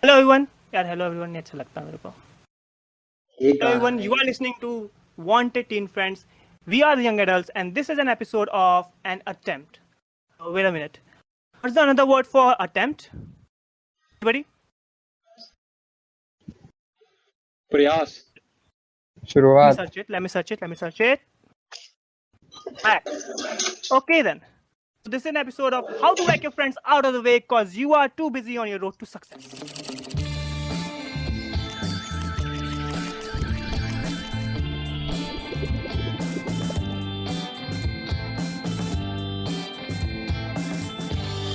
Hello everyone यार hello everyone नहीं अच्छा लगता मेरे को Hey hello everyone you are guys. Listening to wanted teen friends we are the young adults and this is an episode of an attempt. Wait a minute, what's the another word for attempt? Anybody? Prayas. शुरुआत Let me search it. Back. Okay then, so this is an episode of how to whack your friends out of the way cause you are too busy on your road to success.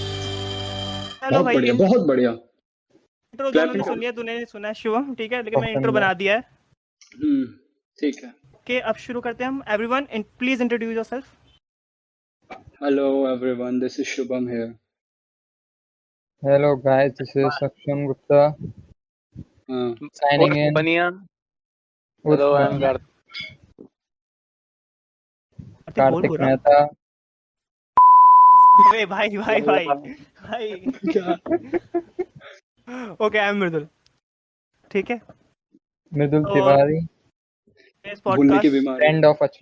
Hello बहुत भाई बढ़िया, बहुत बढ़िया. Intro Clap दोनों ने it soon up. लिया, तूने सुना है शिवम, ठीक है, लेकिन मैंने पसंद इंट्रो है। बना दिया है. ठीक है. Okay, अब शुरू करते हैं हम. Everyone, please introduce yourself. Hello everyone, this is Shubham here. Hello guys, this is Saksham Gupta signing in Baniya. with Hello, I'm Garth. बोल Karthik रहा. Mehta. अबे भाई. क्या? Okay, I'm मृदुल. ठीक है. Mridul और- Tiwari, इस भूलने की podcast बीमारी. friend of Ach.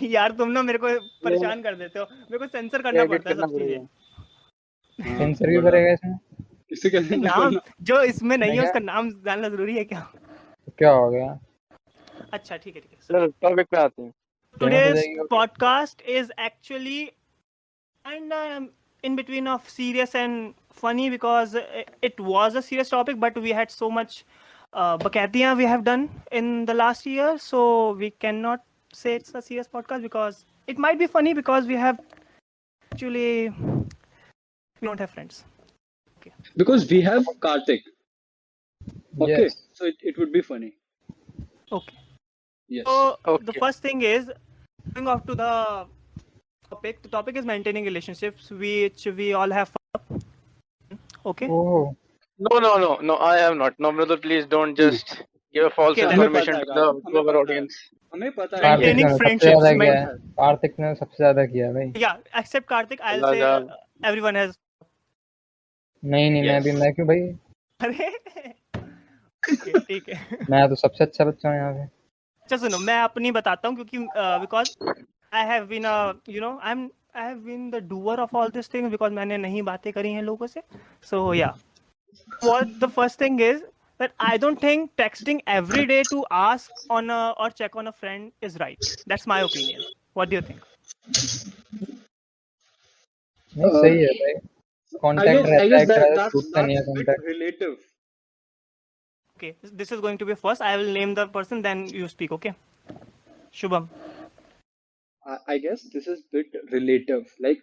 यार तुम ना मेरे को परेशान कर देते हो. मेरे को सेंसर करना Edit पड़ता है करना सब चीजें. हाँ, सेंसर भी बढ़िया. करेगा इसमें? इसे कैसे नाम करना? जो इसमें नहीं है मैं उसका नाम जानना जरूरी है क्या? तो क्या हो गया? अच्छा ठीक है. चलो टॉपिक पे आते हैं. Today's जाएगी, okay. podcast is actually and in between of serious and funny because it was a serious topic, but we had so much bakatiyan we have done in the last year, so we cannot say it's a serious podcast because it might be funny because we have actually we don't have friends. Because we have Karthik. Okay, Yes. so it would be funny. Okay. Yes. So Okay. the first thing is going off to the topic. The topic is maintaining relationships, which we all have. Okay. Oh, No, I have not. No, brother, please don't just give a false Okay, then. information हमें to पता है, to our audience. हमें पता है. Kartik Maintaining ने सबसे friendships, ज्यादा किया main- है. कार्तिक ने सबसे ज्यादा किया है भाई. Yeah, except Karthik, I'll Allah say Allah. everyone has. नहीं Yes. मैं क्यों भाई? अरे ठीक है. मैं तो सबसे अच्छा बच्चा हूँ यहाँ पे. अच्छा सुनो, मैं अपनी बताता हूँ क्योंकि because I have been I have been the doer of all these things because मैंने नहीं बातें करी हैं लोगों से. So yeah, what the first thing is that I don't think texting every day to ask on a or check on a friend is right. That's my opinion. What do you think? नहीं सही है भाई. I Contact guess रहता है, that, एक that's टूटता नहीं है bit contact. relative. Okay, this is going to be first. I will name the person, then you speak. Okay, Shubham. I guess this is bit relative. Like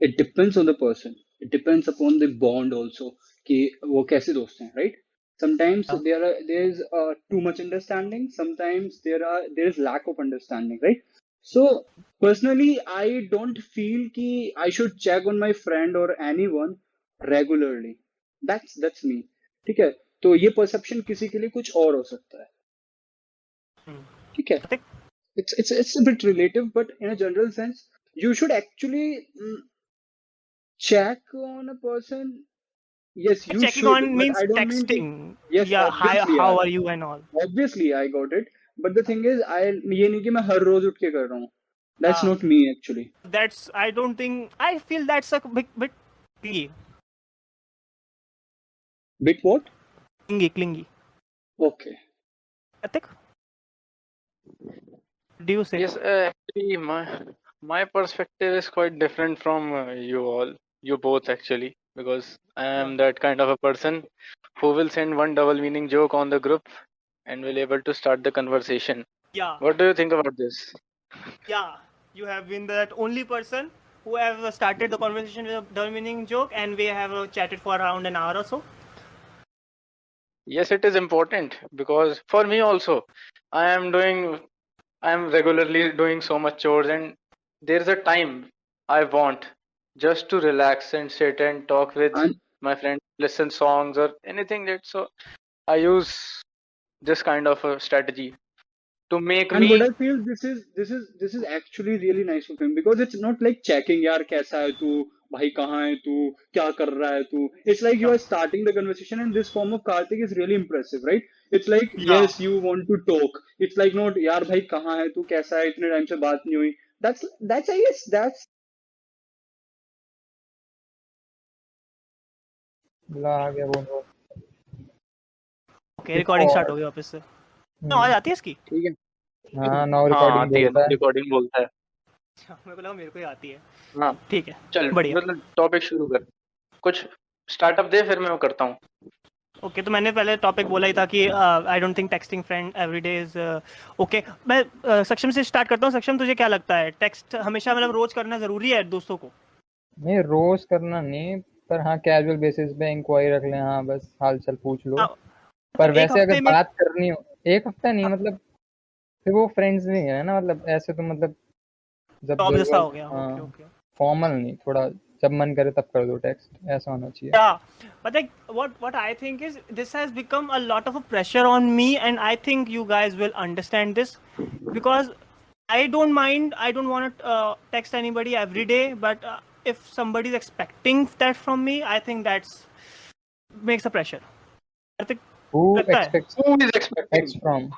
it depends on the person. It depends upon the bond also. कि वो कैसे दोस्त हैं, right? Sometimes Yeah. there is too much understanding. Sometimes there is lack of understanding, right? So personally, I don't feel कि I should check on my friend or anyone regularly. That's me. ठीक है? तो ये perception किसी के लिए कुछ और हो सकता है. ठीक है? Karthik? It's a bit relative, but in a general sense, you should actually check on a person. Yes, you Checking should. on but means I don't mean texting. Yes, Yeah, hi, obviously, how yeah. are you and all. Obviously, I got it. But the thing is, ये नहीं कि मैं हर रोज उठ के कर रहा हूँ. That's Ah. not me actually. That's I don't think I feel that's a bit clingy. Bit what? Clingy. Okay. Karthik? Do you say? Yes, actually, my perspective is quite different from you both actually, because I am that kind of a person who will send one double meaning joke on the group and will able to start the conversation. Yeah. What do you think about this? Yeah. You have been that only person who have started the conversation with a double meaning joke, and we have chatted for around an hour or so. Yes, it is important because for me also, I am regularly doing so much chores, and there's a time I want just to relax and sit and talk with And my friends, listen songs or anything that. So I use this kind of a strategy to make and what me. I feel this is actually really nice of him because it's not like checking यार कैसा है तू भाई कहाँ है तू, क्या कर रहा है तू. It's like you are starting the conversation, and this form of Karthik is really impressive, right? It's like Yeah. yes, you want to talk. It's like not यार भाई कहाँ है तू, कैसा है, इतने टाइम से बात नहीं हुई. That's I guess that's ला आ गया बोल. ओके रिकॉर्डिंग स्टार्ट हो गई वापस से. आवाज आती है इसकी? ठीक है. हाँ नाउ हाँ रिकॉर्डिंग आती है, बोलता है. रिकॉर्डिंग बोलता है. अच्छा मेरे को लगा मेरे को ही आती है. हाँ ठीक है चल, बढ़िया. मतलब टॉपिक शुरू कर, कुछ स्टार्टअप दे, फिर मैं वो करता हूँ. ओके तो मैंने पहले टॉपिक बोला ही था कि I don't think texting friend everyday is okay. मैं सक्षम से स्टार्ट करता हूँ. सक्षम तुझे क्या लगता है टेक्स्ट हमेशा मतलब रोज करना जरूरी है दोस्तों को? नहीं रोज करना नहीं, पर हाँ कैजुअल बेसिस पे इंक्वायरी रख लें. हाँ बस हाल चाल पूछ लो. पर एक वैसे हफ्ते अगर में- बात करनी हो एक हफ्ता नहीं, मतलब फिर वो फ्रेंड्स नहीं है ना. मतलब ऐसे तो मतलब जब जॉब जैसा जरूरत- हो गया. हाँ, ओके ओके. फॉर्मल नहीं, थोड़ा जब मन करे तब कर दो टेक्स्ट, ऐसा होना चाहिए. Yeah, but like what I think is this has become a lot of a pressure on me, and I think you guys will understand this because I don't mind. I don't want to text anybody every day, but if somebody is expecting that from me, I think that's makes a pressure. I think Who लगता है. expects Who is expecting? text from?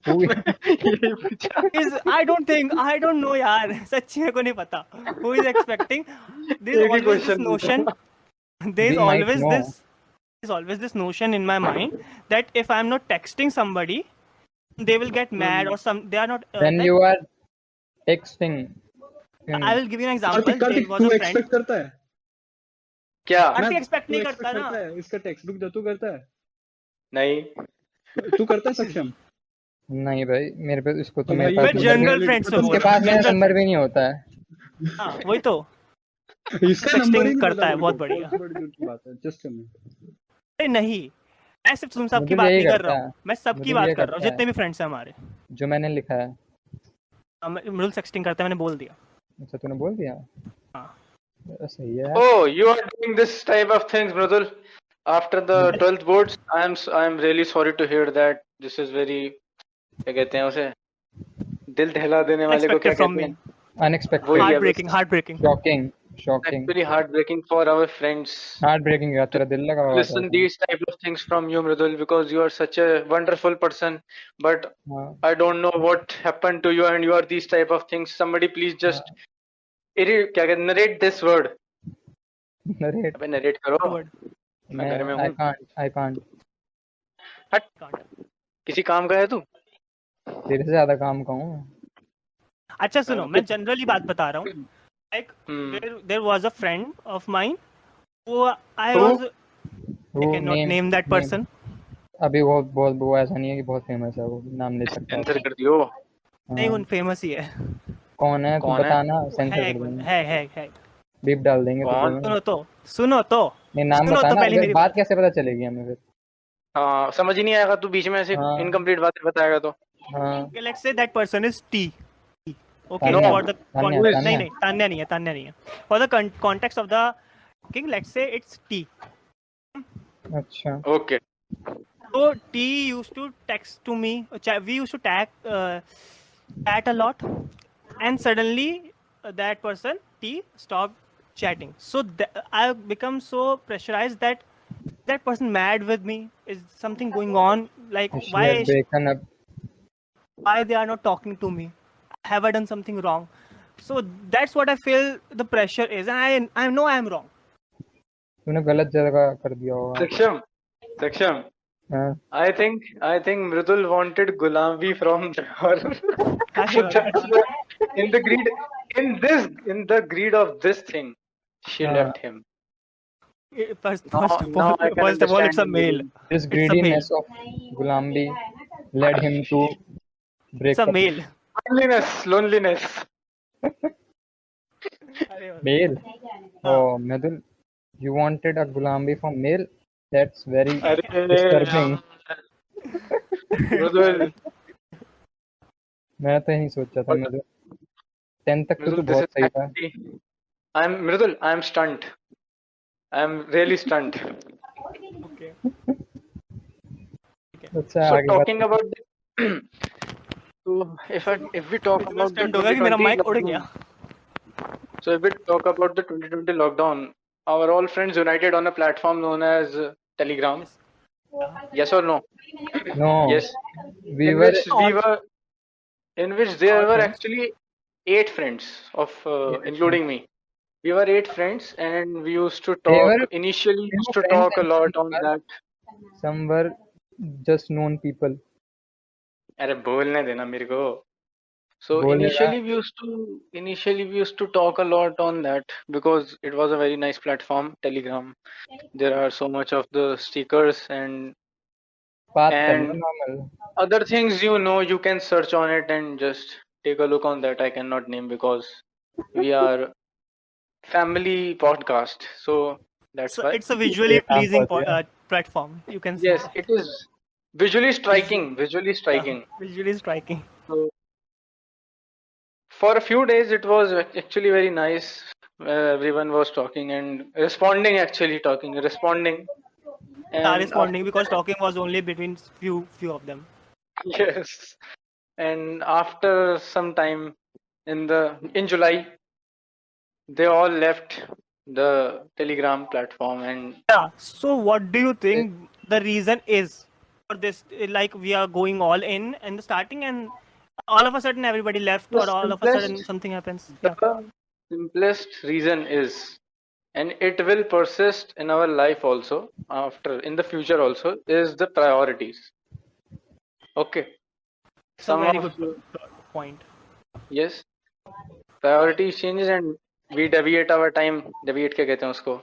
Who यही पूछा. is I don't know यार. सच्ची मेरे को नहीं पता. Who is expecting? There's एक ही always this question notion. There's We might always know. there's always this notion in my mind that if I'm not texting somebody, they will get mad or some. They are not. when like, you are texting? I will give you an example. Kartik There Kartik was तू a friend. Expect करता है? क्या? Kartik expect तू नहीं expect करता ना. है इसका टेक्स्ट बुक तू करता है? नहीं. तू करता है सक्षम? नहीं भाई, मेरे पे इसको तो भाई, मेरे ये पास मैं तो नंबर जनरल generally- फ्रेंड से उसके बोल पास मेरा रहा नंबर भी नहीं होता है. हूँ. हाँ वही तो. इसका Texting नंबर ही नहीं करता पता है, मेरे बहुत को. बढ़िया. बहुत बड़ी दूर की बात है. जस्ट अरे नहीं, मैं सिर्फ तुम सबकी मुझे बात यही नहीं कर करता रहा है. हूँ. मैं सबकी मुझे बात ये कर रहा हूँ. करता है. जितने भी फ्रेंड्स हैं हमारे. जो मैंने लिखा है. मृदुल सेक्सटिंग करता है, मैंने बोल दिया. अच्छा तूने बोल दिया. हाँ. सही है. Oh, you are doing this type of things, Mridul. After the 12th boards, I am really sorry to hear that. This is very, क्या कहते हैं उसे, दिल दहला देने वाले को क्या Expected from कहते me. हैं? अनएक्सपेक्टेड. वही है. Heartbreaking. Shocking. Actually heartbreaking for our friends. Heart-breaking यार, तेरा दिल लगा हुआ था. Listen these type of things from you, Mridul, because you are such a wonderful person. But हाँ. I don't know what happened to you, and you are these type of things. Somebody please just क्या कहते, narrate this word. Narrate. अबे narrate करो. Word. मैं घर में आई हूँ. Can't. किसी काम का है तू? तेरे से ज्यादा काम का हूँ. अच्छा सुनो, मैं जनरली बात बता रहा हूँ. Like there was a friend of mine who I Who? was. I वो cannot name- name that person. अभी वो ऐसा नहीं है कि बहुत फेमस है, वो नाम ले सकता सेंसर है. कर दियो. नहीं हाँ. उन फेमस ही है. कौन है तू कौन है? बताना, है सेंसर एक कर बंदा, देंगे. है. बीप डाल देंगे तो कौन? तुम्हें. सुनो तो. नहीं नाम सुनो तो बताना, पहले अगर मेरी बात बात. कैसे पता चलेगी हमें फिर. हाँ समझ ही नहीं आएगा, तू बीच में ऐसे हाँ. इनकम्प्लीट बातें बताएगा तो. हाँ. Okay, let's say that person is T. Okay, Tanya. for the Tanya, context, Tanya. नहीं तान्या नहीं है. For the context of the talking, let's say it's T. अच्छा. Okay. So T used to text to me. We used to chat a lot, and suddenly that person T stopped chatting. So I've become so pressurized that person mad with me. Is something going on? Like She why had broken up. they are not talking to me? Have I done something wrong? So that's what I feel the pressure is, and I know I am wrong. तूने गलत जगह कर दिया होगा. Saksham. हाँ. I think Mridul wanted Gulami from her. in the greed of this thing, she left him. First Now I can of all, it's a understand male. This It's a greediness of Gulambi led him to break It's a up. male. Loneliness. Male? Oh, Mridul, you wanted a Gulambi from male? That's very disturbing. Mridul, मैं तो यही सोचा था मृदुल. 10 तक तो तू this बहुत is सही था. actually, Mridul, I am stunned. I am really stunned. Okay. अच्छा So आगे talking बात. about so if we talk about the Understand होगा कि मेरा 2020 mic उड़ गया. So if we talk about the 2020 lockdown, our all friends united on a platform known as Telegram. Yes. Yeah. Yes or no? No, Yes. we In were which we were, in which there All were friends. actually 8 friends of, including me. We were 8 friends, and we used to they talk. were Initially, we used to friends talk a and lot on that. some were just known people. अरे बोलने देना मेरे को. So बोलेगा initially we used to talk a lot on that because it was a very nice platform, Telegram. There are so much of the stickers and बात करना and normal. other things, you can search on it and just take a look on that. I cannot name because we are family podcast, so that's So why. it's a visually काम pleasing करते हैं. platform. You can say. Yes, it is visually striking. Yeah, visually striking. So for a few days, it was actually very nice. Everyone was talking and responding, actually talking, responding. Yeah, And responding because talking was only between few of them. yes, and after some time in July, they all left the Telegram platform, and Yeah. So what do you think the reason is for this? Like we are going all in the starting, and all of a sudden everybody left, The or all of a sudden simplest- something happens. Yeah. the simplest reason is, and it will persist in our life also in the future also, is the priorities. Okay. It's a very Some of good point. yes, priorities changes and we deviate our time. Deviate क्या कहते हैं उसको?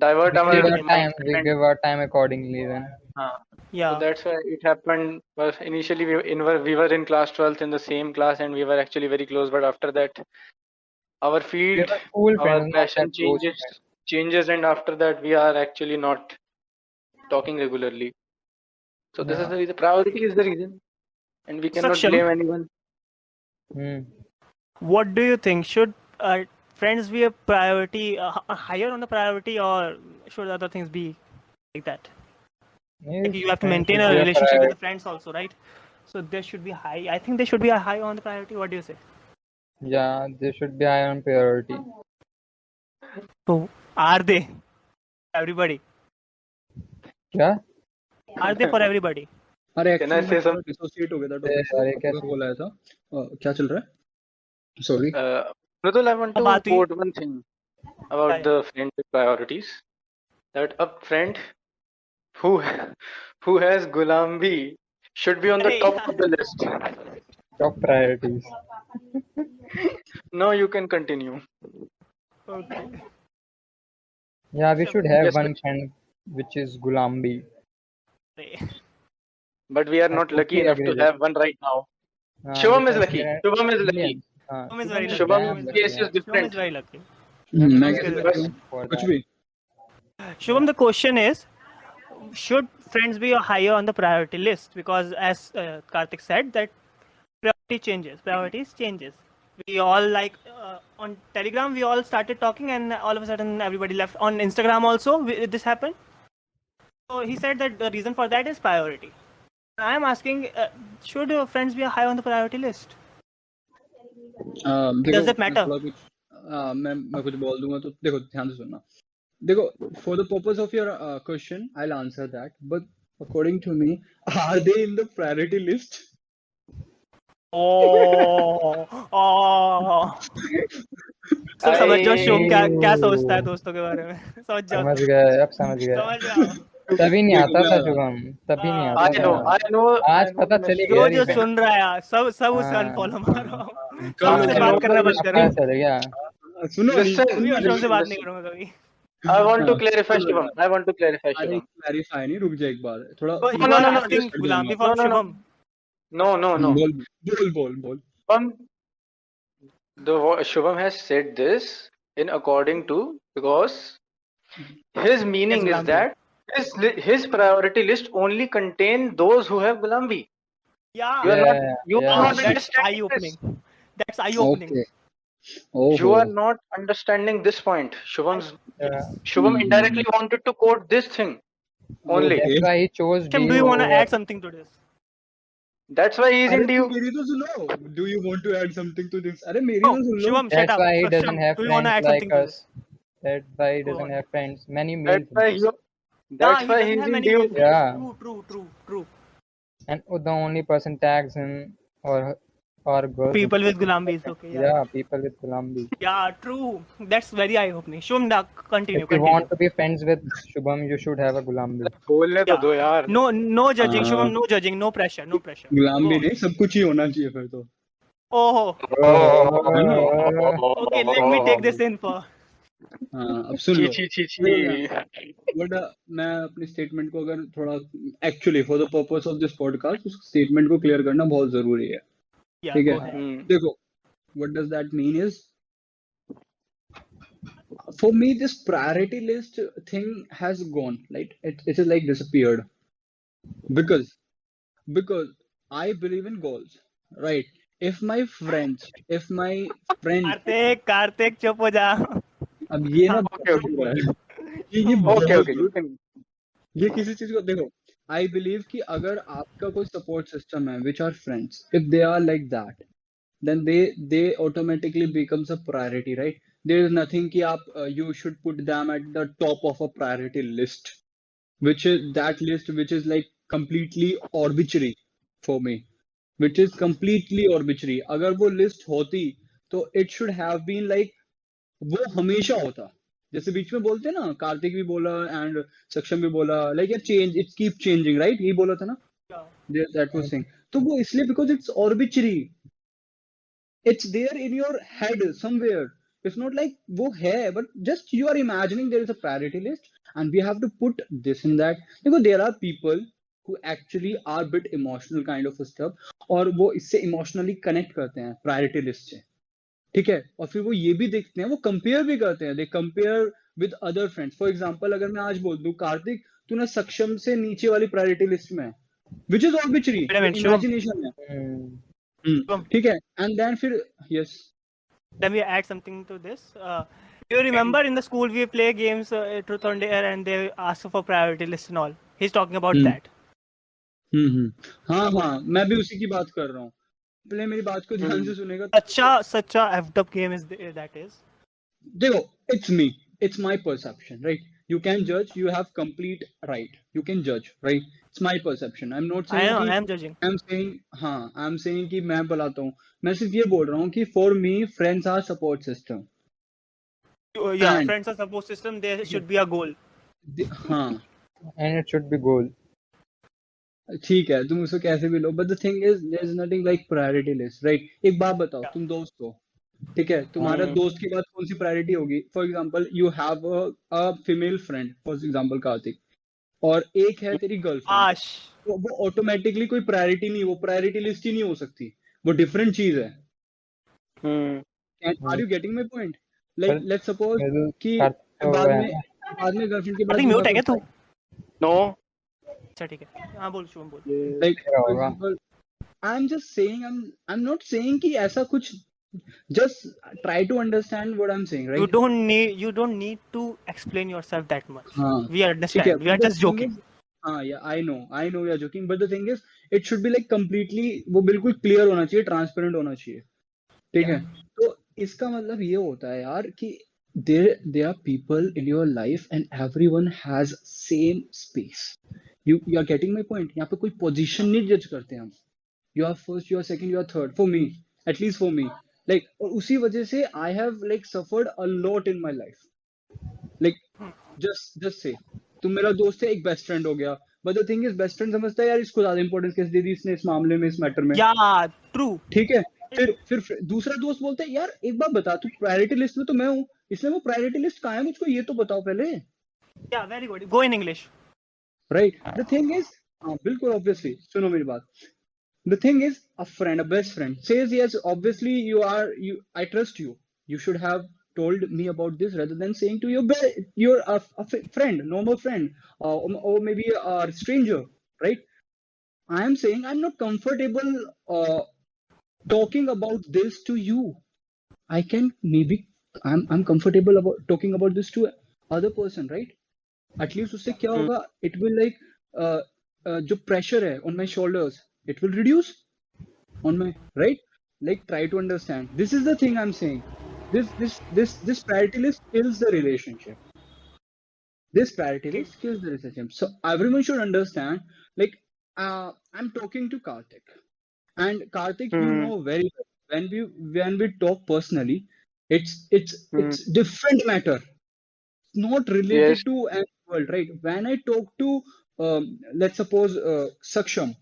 Divert our We give our time. time. We give our time accordingly then. हाँ. Yeah. So that's why it happened. Was initially we were in class 12th in the same class and we were actually very close. But after that, our We field, were school our friends, not passion that close friends. changes, and after that we are actually not talking regularly. So this is Yeah. the reason. Priority is the reason, and we cannot Saksham. blame anyone. Hmm. What do you think? Should friends be a priority, higher on the priority, or should other things be like that? Like you have to Friends maintain should a be relationship with priority. the friends also, right? So there should be high. I think they should be a high on the priority. What do you say? Yeah, they should be high on priority. So are they? Everybody. क्या? Are they for everybody? अरे Can I actually say मैं something? Dissociate हो गया था अरे topic से क्या आपका कॉल आया था क्या चल रहा है sorry Mridul, I want to बात हुई। quote one thing about Yeah. the friendship priorities. That a friend who has Gulambi should be on the Hey, top yeah. of the list. Top priorities. No, you can continue. Okay. Yeah, we should have Yes, one friend which is Gulambi. But we are not I lucky totally enough agree to with have one right now. हाँ, Shubham is because lucky. there are Shubham is lucky. millions. हाँ, Shubham is very lucky. Shubham's damn case lucky. is different. Shubham is very lucky. मैं Okay, कह okay. सकता हूँ For कुछ that. भी Shubham, the question is, should friends be higher on the priority list? Because as Karthik said, that priorities changes. We all on Telegram, we all started talking, and all of a sudden everybody left. On Instagram also, this happened. So he said that the reason for that is priority. I am asking, should friends be high on the priority list? देखो Does it मैं matter? थोड़ा कुछ मैं कुछ बोल दूंगा तो देखो ध्यान से सुनना देखो for the purpose of your question I'll answer that but according to me are they in the priority list सब समझ जाओ शुभम क्या क्या I- सोचता है दोस्तों के बारे में समझ जाओ समझ गए अब समझ गए समझ जाओ तभी नहीं आता था देखो, शुभम तभी नहीं हाँ, आता I know, था I know. आज I know पता मैं चली जो गया जो ये सुन रहा है यार सब उसे हाँ, अनफॉलो मारो कर लो, सबसे कर बात लो, करना कर बंद लो, करो पता चल गया सुनो Listen, मैं और शुभम से बात नहीं listen. करूंगा कभी I want to हाँ, clarify, सुनो Shubham. I want to clarify, अरे Shubhम. क्लैरिफाई नहीं रुक जा एक बार थोड़ा So No, you no, are no, no, asking just- Gulambi No, for no, no. Shubham No. बोल बोल बोल बोल Shubham has said this in according to because his meaning Yes, is Gulambi. that his priority list only contain those who have Gulambi. yeah You are not. You yeah. are not that's understanding eye this. opening that's eye opening okay You are not understanding this point. Yeah. Shubham indirectly wanted to quote this thing only. Okay. That's why he chose Tim, being do you want to over- add something to this That's why he's अरे into तुम you. मेरी तो सुनो. Do you want to add something to this? अरे मेरी Oh, तो सुन लो. Shivam, shut That's up. why he So, doesn't Shivam, have do you want to friends add like something to this? us. That's why he Go doesn't on. have friends. Many male That's why friends. you. Yeah, That's he why doesn't he's have many into male you. friends. Yeah. True. And the only person tags him or girls. People with Gulambis. Okay, yeah. Yeah, people with Gulambi. Yeah, true. That's very eye-opening. Shivam, now continue. If you want to be friends with Shubham, you should have a Gulambi. बोलने तो दो यार. No judging, हाँ. Shivam. No judging. No pressure. गुलाम Go भी on. नहीं, सब कुछ ही होना चाहिए फिर तो. Oh, है ना? okay. Let me take this in for. हाँ, अब सुन लो. छी. बट मैं अपनी स्टेटमेंट को अगर थोड़ा actually for the purpose of this podcast उस स्टेटमेंट को क्लियर करना बहुत जरूरी है. Yeah, ठीक go है. ahead. देखो, what does that mean is, for me this priority list thing has gone, like it is like disappeared, because I believe in goals, right? If my friends Kartik चुप हो जा. अब ये ना Okay. ये Okay. You can. ये किसी चीज को देखो. I believe कि अगर आपका कोई support system है, which are friends, if they are like that, then they automatically becomes a priority, right? There is nothing कि आप you should put them at the top of a priority list, which is that list which is like completely arbitrary for me, which is completely arbitrary. अगर वो list होती तो it should have been like वो हमेशा होता. जैसे बीच में बोलते हैं ना, कार्तिक भी बोला एंड सक्षम भी बोला, लाइक यार change, it keep changing, right? यही बोला था ना, दैट वाज सेइंग. तो वो इसलिए because it's arbitrary, it's there in your head somewhere. It's not like वो है, but just you are imagining there is a priority list and we have to put this in that. देखो, there are people who actually are bit emotional kind of stuff, और वो इससे emotionally connect करते हैं priority list से, ठीक है? और फिर वो ये भी देखते हैं, वो कंपेयर भी करते हैं, they compare with other friends. For example, अगर मैं आज बोल दूं कार्तिक तू ना सक्षम से नीचे वाली प्रायोरिटी लिस्ट में है, विच इज आर्बिट्रेरी, इमेजिनेशन है, ठीक है? एंड देन फिर yes, Let me add something to this. You remember in the school we play games, Truth or Dare, and they ask for priority list and all. He's talking about that. हाँ, मैं भी उसी की बात कर रहा हूँ. पहले मेरी बात को ध्यान से सुनेगा. Such a effed up game is that is. देखो, it's me, it's my perception, right? You can judge, you have complete right, you can judge, right? It's my perception. I'm not saying I know, I am judging. I'm saying हाँ, I'm saying कि मैं बताता हूँ. मैं सिर्फ ये बोल रहा हूँ कि for me friends are support system. Yeah, And- friends are support system. There should be a goal. हाँ, And it should be goal. ठीक है, तुम उसको कैसे भी लो, but the thing is there is nothing like priority list, right? एक बात बताओ, तुम दोस्त हो, ठीक है? तुम्हारा दोस्त के बाद कौन सी प्रायोरिटी होगी? For example you have a female friend, for example Kartik, और एक है तेरी गर्लफ्रेंड. Ash. वो ऑटोमेटिकली कोई प्रायोरिटी नहीं, वो प्रायोरिटी लिस्ट ही नहीं हो सकती, वो डिफरेंट चीज है. Are you getting my point? Like let's suppose कि बाद में गर्लफ्रेंड के बाद I think mute है क्या तू? No. अच्छा ठीक है. हाँ बोल शुभम बोल. Like for example I am just saying, I am not saying कि ऐसा कुछ, just try to understand what I'm saying, right? You don't need to explain yourself that much. हाँ, We understand. ठीक है, We are but the just thing joking. is- हाँ, yeah, I know we are joking, but the thing is it should be like completely, वो बिल्कुल clear होना चाहिए, transparent होना चाहिए, ठीक है? तो इसका मतलब ये होता है यार कि there are people in your life and everyone has same space. You are getting my point? यहाँ पे कोई position नहीं judge करते हम. You are first, you are second, you are third. For me, at least for me, like, और उसी वजह से I have like suffered a lot in my life. Like, just say, तुम मेरा दोस्त है, एक बेस्ट फ्रेंड हो गया, but the thing is best friend समझता है यार इसको ज्यादा इंपॉर्टेंस कैसे दे दी इसने इस मामले में, इस मैटर में. Yeah, true. ठीक है, फिर दूसरा दोस्त बोलता है यार एक बात बता, तू प्रायोरिटी लिस्ट में तो मैं हूँ, इसलिए वो प्रायोरिटी लिस्ट कहाँ है मुझको ये तो बताओ पहले. Yeah, very good. Go in English. Right? The thing is, बिल्कुल obviously, सुनो मेरी बात. The thing is, a friend, a best friend says yes, obviously I trust you. You should have told me about this rather than saying to your friend, normal friend, or maybe a stranger, right? I am saying I'm not comfortable talking about this to you. I can maybe I'm comfortable about talking about this to other person, right? At least उससे क्या होगा? It will like जो pressure है on my shoulders, it will reduce on my right. Like, try to understand. This is the thing I'm saying. This priority list kills the relationship. This priority Okay. list kills the relationship. So everyone should understand. Like, I'm talking to Karthik, and Karthik, you Hmm. know very well, when we talk personally, it's Hmm. different matter, not Yes. related to any world, right? When I talk to let's suppose Saksham,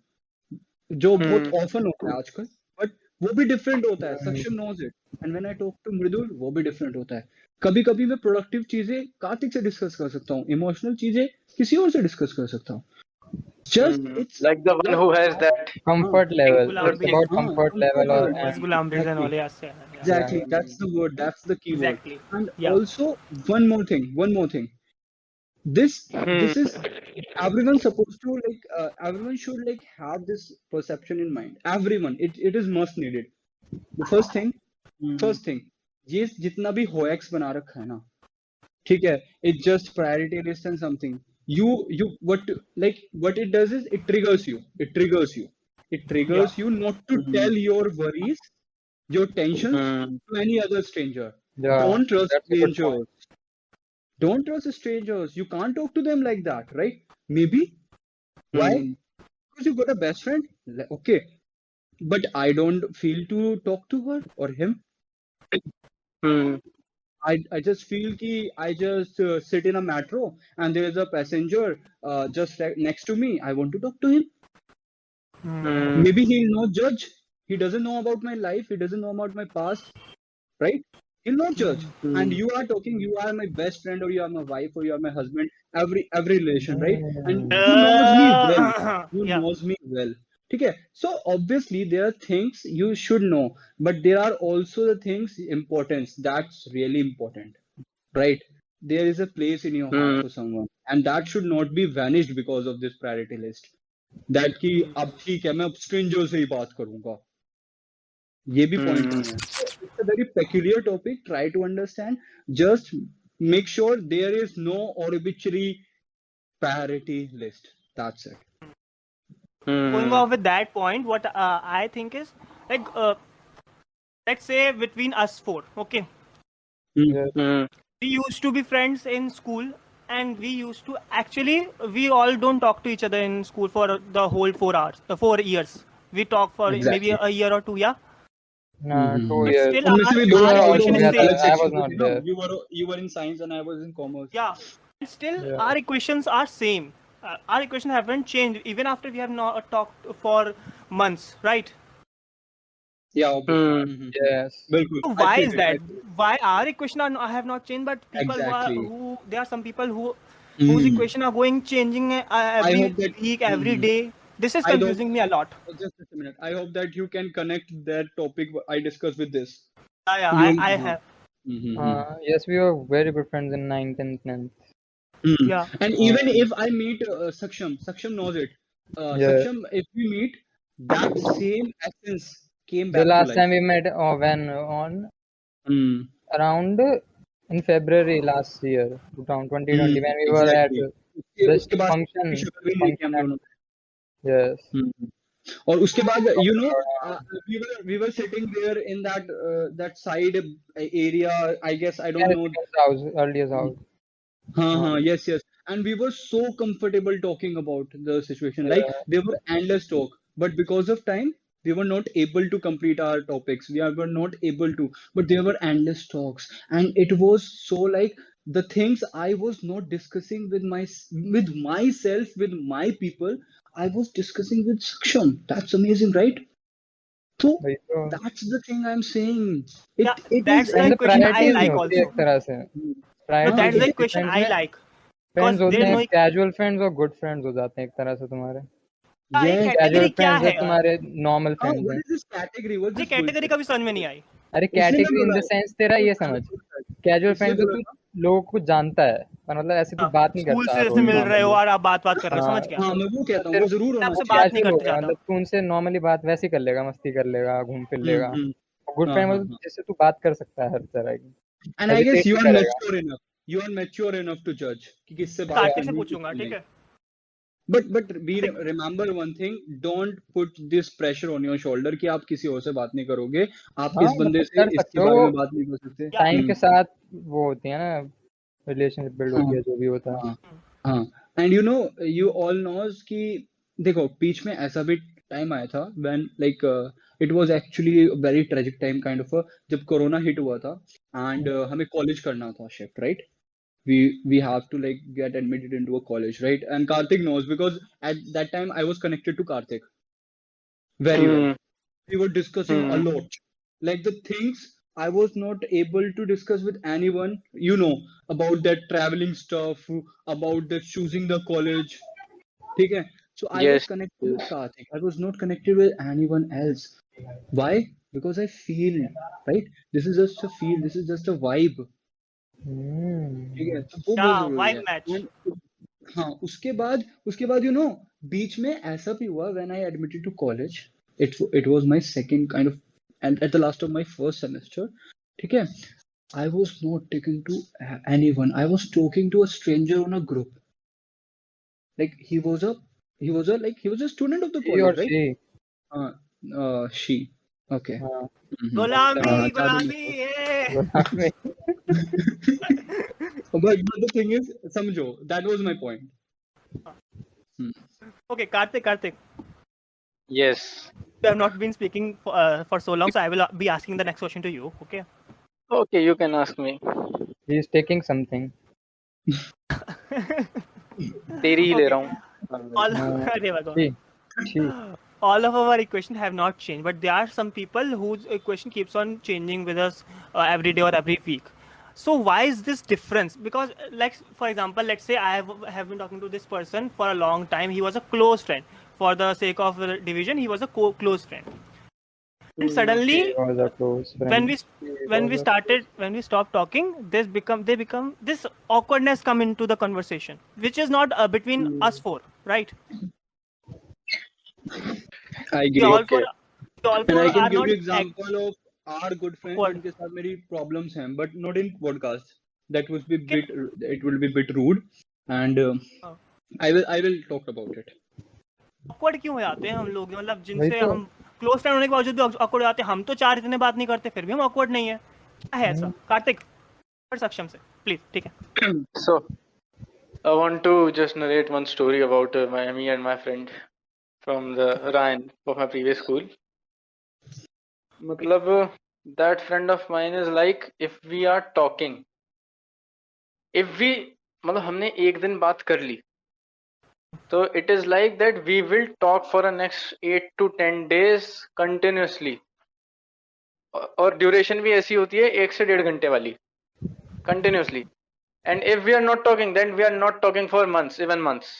जो बहुत Hmm. often होता है आजकल, but वो भी different होता है, Saksham knows it. And when I talk to मृदुल, वो भी different होता है. कभी कभी मैं प्रोडक्टिव चीजें कार्तिक से डिस्कस कर सकता हूँ, इमोशनल चीजें किसी और से डिस्कस कर सकता हूँ. Just Hmm. It's Like the one who has that Comfort Like level. Gulam It's Bir. about हाँ, comfort level comfort or level. As Gulam Birs and all, Exactly. yes, yeah. Exactly. Yeah. That's the word. That's the key word. Exactly. And Yeah. also one more thing. This is Hmm. everyone supposed to like everyone should like have this perception in mind. Everyone. It is must needed. The first thing, ये जितना भी होएक्स बना रखा है ना, ठीक है, it's just priority list and something. You what it does is it triggers you. It triggers you not to tell your worries, your tensions Hmm. to any other stranger. Yeah. Don't trust That's a good point. strangers. Don't trust strangers. You can't talk to them like that, right? Maybe. Why? Hmm. Because you got a best friend. Okay. But I don't feel to talk to her or him. Hmm. I just feel ki I just sit in a metro and there is a passenger just next to me. I want to talk to him. Hmm. Maybe he'll not judge. He doesn't know about my life. He doesn't know about my past, right? He'll not judge. And Hmm. you are talking. You are my best friend, or you are my wife, or you are my husband. Every relation, right? And you knows me well. You Yeah. knows me well. Okay. So obviously there are things you should know, but there are also the things importance. That's really important, right? There is a place in your heart Hmm. for someone, and that should not be vanished because of this priority list. That कि अब ठीक है मैं अब stranger से ही बात करूंगा, ये भी पॉइंट Hmm. नहीं है. So it's a very peculiar topic. Try to understand. Just make sure there is no arbitrary priority list. That's it. Going Hmm. off with that point, what I think is like let's say between us four, okay, Yes. Hmm. we used to be friends in school, and we used to actually we all don't talk to each other in school for the whole 4 hours, 4 years. We talk for maybe Exactly. a year or 2, yeah. No, 2 But years. still उनमें से भी दो We our were all equation is तुम together. same. अलग I section was में not थे ना. there. You were in science and I was in commerce. Yeah, and still Yeah. our equations are same. Our equations haven't changed even after we have not talked for months, right? Yeah, obviously. Hmm. Yes. बिल्कुल. So I why feel is it. that? Why our equation have not changed, but people Exactly. who there are some people whose equation are going changing I every hope that week, every day. This is I don't. confusing me a lot. Just a minute. I hope that you can connect that topic I discussed with this. Yeah, You. I have. Yes, we were very good friends in 9th and 10th. Yeah. And even if I meet Saksham knows it. Yeah. Saksham, if we meet, that same essence came The back to last life. time we met when on around in February last year, 2020, when we were at Exactly. this उसके बाद function. की शक्ल भी नहीं थी हम function दोनों. Yes. और उसके बाद we were sitting there in that side area. I guess I don't know. House, earliest house. Yes. And we were so comfortable talking about the situation. Like they were endless talk, but because of time, we were not able to complete our topics. We were not able to, but there were endless talks, and it was so like the things I was not discussing with myself, with my people, I was discussing with Saksham. That's amazing, right? So that's the thing I'm saying. Yeah, It that's is the equation I priorities like नहीं होती also. एक तरह से. No, Priorities that's the होती equation friends I में. like. Friends Because होते there's हैं no casual friends और good friends हो जाते हैं एक तरह से तुम्हारे. ये Yes. category Casual क्या friends है है? तुम्हारे normal friends What हैं. is this category? What's मुझे this कैटेगरी bullshit? का भी समझ में नहीं आई. अरे इसलिए मैं कैटेगरी इन बोला द सेंस तेरा ये समझ. कैजुअल फ्रेंड्स है तू लोगों को जानता है पर मतलब ऐसे तू बात नहीं स्कूल करता. से जैसे मिल रहे हो और आप बात कर रहे हो, समझ गया. हाँ मैं वो कहता हूँ, वो जरूर होना आपसे चाहिए. बात नहीं कैजुअल हो करते गया ज्यादा. मतलब तू उनसे नॉर्मली बात वैसे ही कर लेगा, मस्ती कर लेगा, घूम फिर लेगा. गुड हाँ, फ्रेंड हाँ, मतलब जिससे तू बात कर सकता है हर तरह की. And I guess Hesitate you नहीं are करेगा. mature enough. You are mature enough to judge कि किससे बात कार्तिक से करनी है, पूछूंगा, किससे ठीक नहीं. है. but we remember one thing, don't put this pressure on your shoulder कि आप किसी और से बात नहीं करोगे, आप हाँ इस बंदे मतलब से कर सकते इसके हो, बारे वो में बात नहीं कर सकते। टाइम के हम्म, साथ वो होती है ना, रिलेशनशिप बिल्ड होती हाँ है, जो भी होता है। हाँ हाँ। एंड यू ऑल नोज कि देखो बीच में ऐसा भी टाइम आया था when like it was actually very tragic time kind of, जब कोरोना हिट हुआ था एंड हमें कॉलेज करना था shift, right? we have to like get admitted into a college, right? And Karthik knows because at that time I was connected to Karthik very well. Hmm. We were discussing a Hmm. lot, like the things I was not able to discuss with anyone, about that traveling stuff, about the choosing the college. Okay, so I was Yes. connected with Yes. Karthik, I was not connected with anyone else. Why? Because I feel, right, this is just a feel, this is just a vibe. ठीक है, तो वो बहुत Yeah, जरूरी vibe है। match. And हाँ, उसके बाद बीच में ऐसा भी हुआ when I admitted to college, it was my second kind of, and at the last of my first semester, ठीक है, I was not taken to anyone, I was talking to a stranger on a group, like he was a student of the He or college, right? she? She, okay. हाँ Gulami, चालू Gulami, yeah. गुलामी। but the thing is, समझो, that was my point. Okay, Karthik. Yes. You have not been speaking for so long, so I will be asking the next question to you. Okay. Okay, you can ask me. He is taking something. तेरी ही ले Okay. रहा हूँ। All, अरे भगवान. She. All of our equations have not changed, but there are some people whose equation keeps on changing with us every day or every week. So why is this difference? Because like for example, let's say I have been talking to this person for a long time. He was a close friend. For the sake of division, he was a close friend. And He suddenly, was a close friend. when we stop talking, they become this awkwardness come into the conversation, which is not between us four, right? I We agree. all four, we all And four I can are give not you example of our good friends What? जिनके साथ मेरी problems हैं, but not in podcast. That would be Okay. it will be bit rude, and हाँ. I will talk about it. awkward क्यों हो जाते हैं हम लोग, मतलब वही जिनसे तो। हम क्लोज फ्रेंड होने के बावजूद भी awkward हो जाते हैं। हम तो चार इतने बात नहीं करते, फिर भी हम awkward नहीं है। क्या है ऐसा? कार्तिक, पर सक्षम से प्लीज, ठीक है। So, I want to just narrate one story about me and my friend from the Ryan of my previous school. मतलब that friend of mine is like if we are talking, मतलब हमने एक दिन बात कर ली, तो it is like that we will talk for the next 8 to 10 days continuously. और duration भी ऐसी होती है 1 से 1.5 घंटे वाली, continuously. And if we are not talking, then we are not talking for months, even months.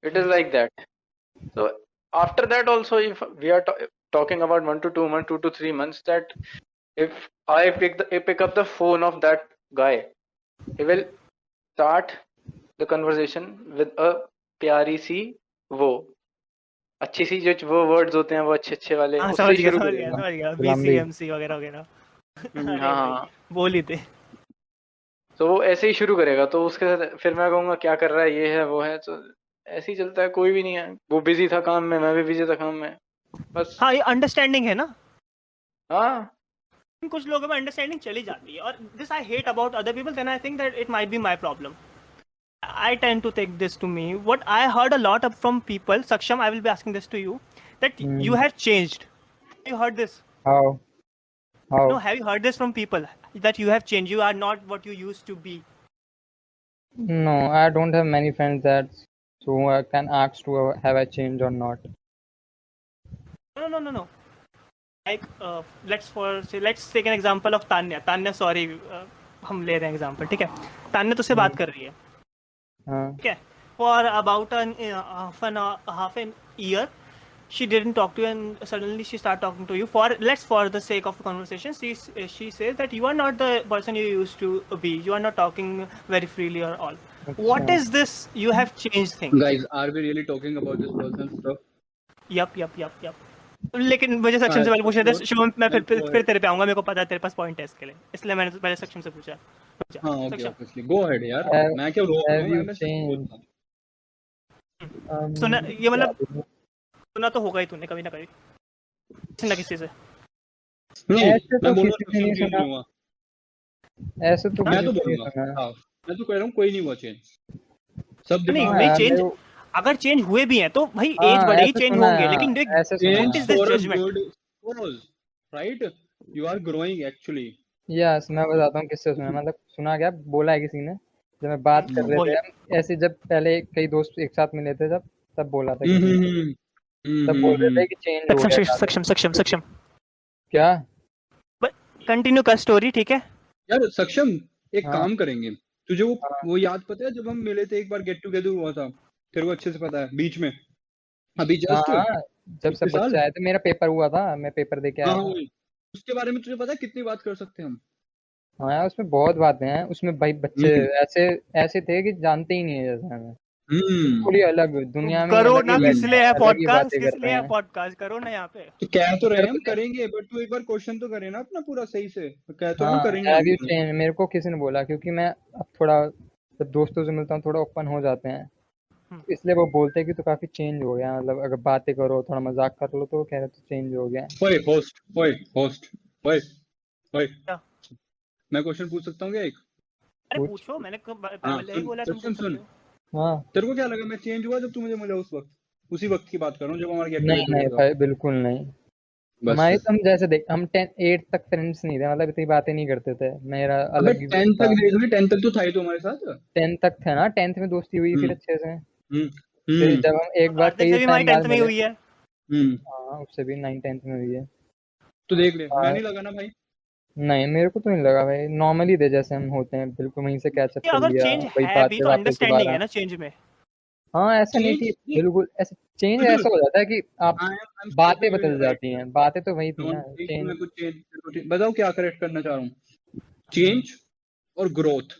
It is like that. So after that also, if we are talking about 1 to 2 months, 2 to 3 months, that if I pick up the phone of that guy, he will start the conversation with a प्यारी सी वो अच्छी सी जो वो words होते हैं वो अच्छे वाले, हाँ, उससे समझ ही गया शुरू समझ करेगा। गया गुलामी। BCMC वगैरह वगैरह। अरे हाँ भाई, बोल ही थे। तो वो ऐसे ही शुरू करेगा, तो उसके साथ फिर मैं कहूँगा क्या कर रहा है, ये है वो है, तो ऐसे ही चलता है। कोई भी नहीं है, वो बिजी था काम में, मैं भी बिजी था काम में, बस। हाँ, ये अंडरस्टैंडिंग है ना। हाँ, कुछ लोगों में अंडरस्टैंडिंग चली जाती है, और this I hate about other people, then I think that it might be my problem. I tend to take this to me. What I heard a lot of from people, Saksham, I will be asking this to you, that you have changed. Have you heard this? How? No, have you heard this from people that you have changed? You are not what you used to be. No, I don't have many friends that so I can ask to have I changed or not. No. Like let's take an example of Tanya. Tanya, sorry, हम ले रहे हैं example, ठीक है? Tanya तुझसे बात कर रही है, ठीक है? For about half an year, she didn't talk to you, and suddenly she started talking to you. For the sake of the conversation, she says that you are not the person you used to be. You are not talking very freely or all. What is this? You have changed things. Guys, are we really talking about this person's stuff? Yep. लेकिन मुझे सक्षम से पहले पूछा था शुभम, मैं फिर तेरे पे आऊंगा, मेरे को पता है तेरे पास पॉइंट है इसके लिए, इसलिए मैंने पहले सक्षम से पूछा। हाँ, okay, obviously. Go ahead यार, मैं क्या रोक रहा हूँ, मैं सुना ये क्या मतलब बोलूं? सुना तो होगा ही तूने कभी ना कभी किसी ना किसी से। नहीं, ऐसे मैं तो बोल रहा किसी हूँ से नहीं सक्षम चेंज सुना, नहीं हुआ। ऐसे तो मैं किसी तो से नहीं बोलूंगा, सुना। हाँ, मैं तो कह रहा हूँ कोई नहीं हुआ चेंज, सब नहीं दिमाग हाँ भाई यार चेंज, मेरे को, अगर चेंज हुए भी हैं तो भाई एज हाँ बढ़ेगी ऐसे चेंज सुना है, होंगे, हाँ लेकिन ऐसे सुना व्हाट चेंज इज है। This for a judgement? Good cause, right? You are growing actually. Yes मैं बताता हूँ किससे सुना, मतलब सुना क्या, बोला है किसी ने, जब मैं बात कर रहे थे बोल। हम ऐसे, जब पहले कई दोस्त एक साथ मिले थे जब, तब बोला था हम्म किसी ने, हम्म हम्म तब बोल रहे थे हम्म। कि चेंज हो सक्षम गया सक्षम ज्यादा। सक्षम सक्षम सक्षम क्या? कंटिन्यू कर स्टोरी, ठीक है। यार सक्षम, एक हाँ काम करेंगे, तुझे हाँ वो याद पता है जब हम मिले थे एक बार, गेट टुगेदर हुआ था, तेरे को अच्छे से पता है, बीच में, अभी हाँ जस्ट हाँ, जब पिछले सब साल। बच्चे आए थे, मेरा पेपर हुआ था, मैं पेपर दे के हाँ आया हाँ था। वही, उसके बारे में तुझे पता है कितनी बात कर सकते हैं हम? हाँ यार उसमें बहुत बातें हैं, उसमें भाई बच्चे हम्म ऐसे ऐसे थे कि जानते ही नहीं है जैसे हमें, हम्म बिल्कुल ही अलग दुनिया में ही करो अलग ही ना, किस बैठे लिए हैं, है अलग ही पॉडकास्ट, बातें किस कर लिए रहे है हैं। पॉडकास्ट, करो ना यहाँ पे। तो कह तो रहे मेरे हैं को हम करेंगे, बट तू एक बार क्वेश्चन तो करे ना अपना पूरा सही से, तो कह तो रहा हाँ हूँ करेंगे हैव यू हम। चेंज, मेरे को किसी ने बोला, क्योंकि मैं अब थोड़ा जब दोस्तों से मिलता हूँ थोड़ा ओपन हो जाते हैं, हम्म, इसलिए वो बोलते हैं कि तू काफी चेंज हो गया, मतलब अगर बातें करो थोड़ा मजाक कर लो तो वो कह रहे तू चेंज हो गया। ओए होस्ट, ओए होस्ट, ओए ओए, क्या? मैं क्वेश्चन पूछ सकता हूँ क्या एक? अरे कुछ। पूछो, मैंने हाँ पहले ही सुन बोला तुम सक्षम पूछ सुन, सकते हो। हाँ तेरे को क्या लगा मैं चेंज हुआ जब तू मुझे मिला उस वक्त? उसी वक्त की बात कर रहा हूँ जब हमारा गेट नहीं टुगेदर नहीं हुआ था। भाई बिल्कुल नहीं, बस हमारी फिर, तो हम जैसे देख हम 10 8 तक फ्रेंड्स नहीं थे, मतलब इतनी बातें नहीं करते थे, मेरा अबे अलग ही वो 10 था। तक देख ली, 10 तक तो था ही तो हमारे साथ। 10 तक थे ना, 10th में दोस्ती हुई फिर हम्म अच्छे से, हम्म फिर हम्म जब हम एक बार कार्तिक कई से भी हमारी टाइम बाद 10th में ही मिले। हुई है। हम्म। हाँ उससे भी 9 10th में हुई है। तो देख ले, मैं हाँ, नहीं लगा ना भाई। नहीं मेरे को तो नहीं लगा भाई, नॉर्मली थे जैसे हम होते हैं, बिल्कुल वहीं से कैचअप ये कर अगर लिया, चेंज वही है भी बातें तो बातें अंडरस्टैंडिंग दोबारा। है ना चेंज में। हाँ ऐसा नहीं चेंज कि देख, बिल्कुल ऐसे, चेंज मृदुल, ऐसा हो जाता है कि आप आई एम बातें स्टॉपिंग यू बदल हियर राइट जाती हैं, बातें तो वही थी नाउ। ना एक तो चेंज। मैं कुछ चेंज बताओ क्या करेक्ट करना चाह रहा हूँ। चेंज और growth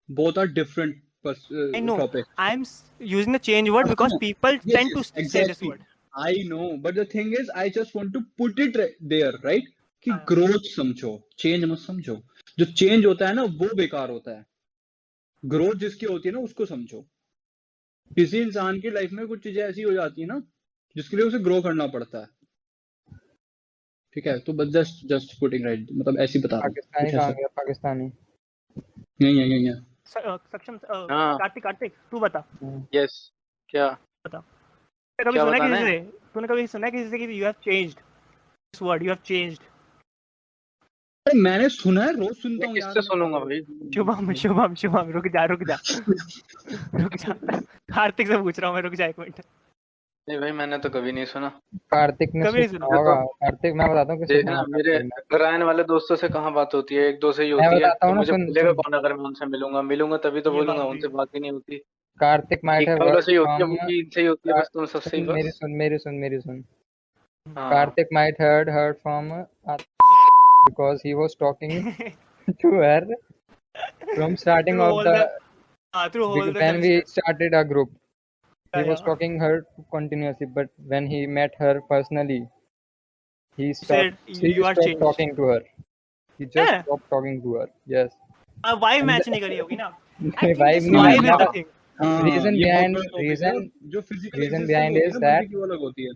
both are different I know, topic. I am using the change word because people yes tend to yes say this exactly, word. I know, but the thing is I just want to put it there, right? कि growth समझो, change मत समझो। जो change होता है ना वो बेकार होता है, ग्रोथ जिसकी होती है ना उसको समझो। किसी इंसान की लाइफ में कुछ चीजें ऐसी हो जाती है ना जिसके लिए उसे ग्रो करना पड़ता है, ठीक है? तो बस जस्ट जस्ट पुटिंग राइट, मतलब ऐसे ही बता रहा हूँ पाकिस्तानी कुछ कहाँ ऐसा। गया पाकिस्तानी? नहीं है, नहीं है। सक्षम, हाँ कार्तिक कार्तिक तू बता, हम्म, यस। क्या? बता। कभी क्या सुना है बताना किसी है? से, तूने कभी सुना है किसी से कि you have changed, this word you have changed? अरे मैंने सुना है, रोज सुनता मैं हूँ यार, किससे मैं सुनूंगा पागल भाई? शुभम शुभम शुभम, रुक जा रुक जा रुक जा, कार्तिक से पूछ रहा हूँ मैं, रुक जा एक मिनट। नहीं भाई, मैंने तो कभी नहीं सुना। कार्तिक ने कभी नहीं सुना सुना? ये होगा, तो कार्तिक मैं बताता हूँ किससे देखना, सुना मेरे कार्तिक ने। रायन वाले दोस्तों से कहाँ बात होती है, एक दो से ही मैं होती है, बताता तो हूँ ना, मुझे सुन बोलेगा सुन, कौन अगर मैं उनसे मिलूंगा, मिलूंगा तभी तो ये बोलूंगा, बात भी उनसे है। बात ही नहीं होती। कार्तिक माइट हैव टीका वालों हर्ड से ही होती है, फ्रॉम, वो भी इनसे ही होती है, बस तुम सबसे ही सुन मेरी बस। सुन मेरी सुन मेरी सुन, हाँ। Karthik might heard from because he was talking to her from starting through of all the, the, through all the when we semester. started our group. He was talking her continuously, but when he met her personally, he stopped. Said He you are stopped changed talking to her. He just है। stopped talking to her. Yes. Vibe And match नहीं करी होगी ना, I think vibe this नहीं हाँ vibe is match the था. Thing. हाँ, Reason ये बहुत behind बड़ा टॉपिक है। reason जो फिजिकल reason एग्जिस्टेंस behind होती है is ना that बंदे की, वो अलग होती है।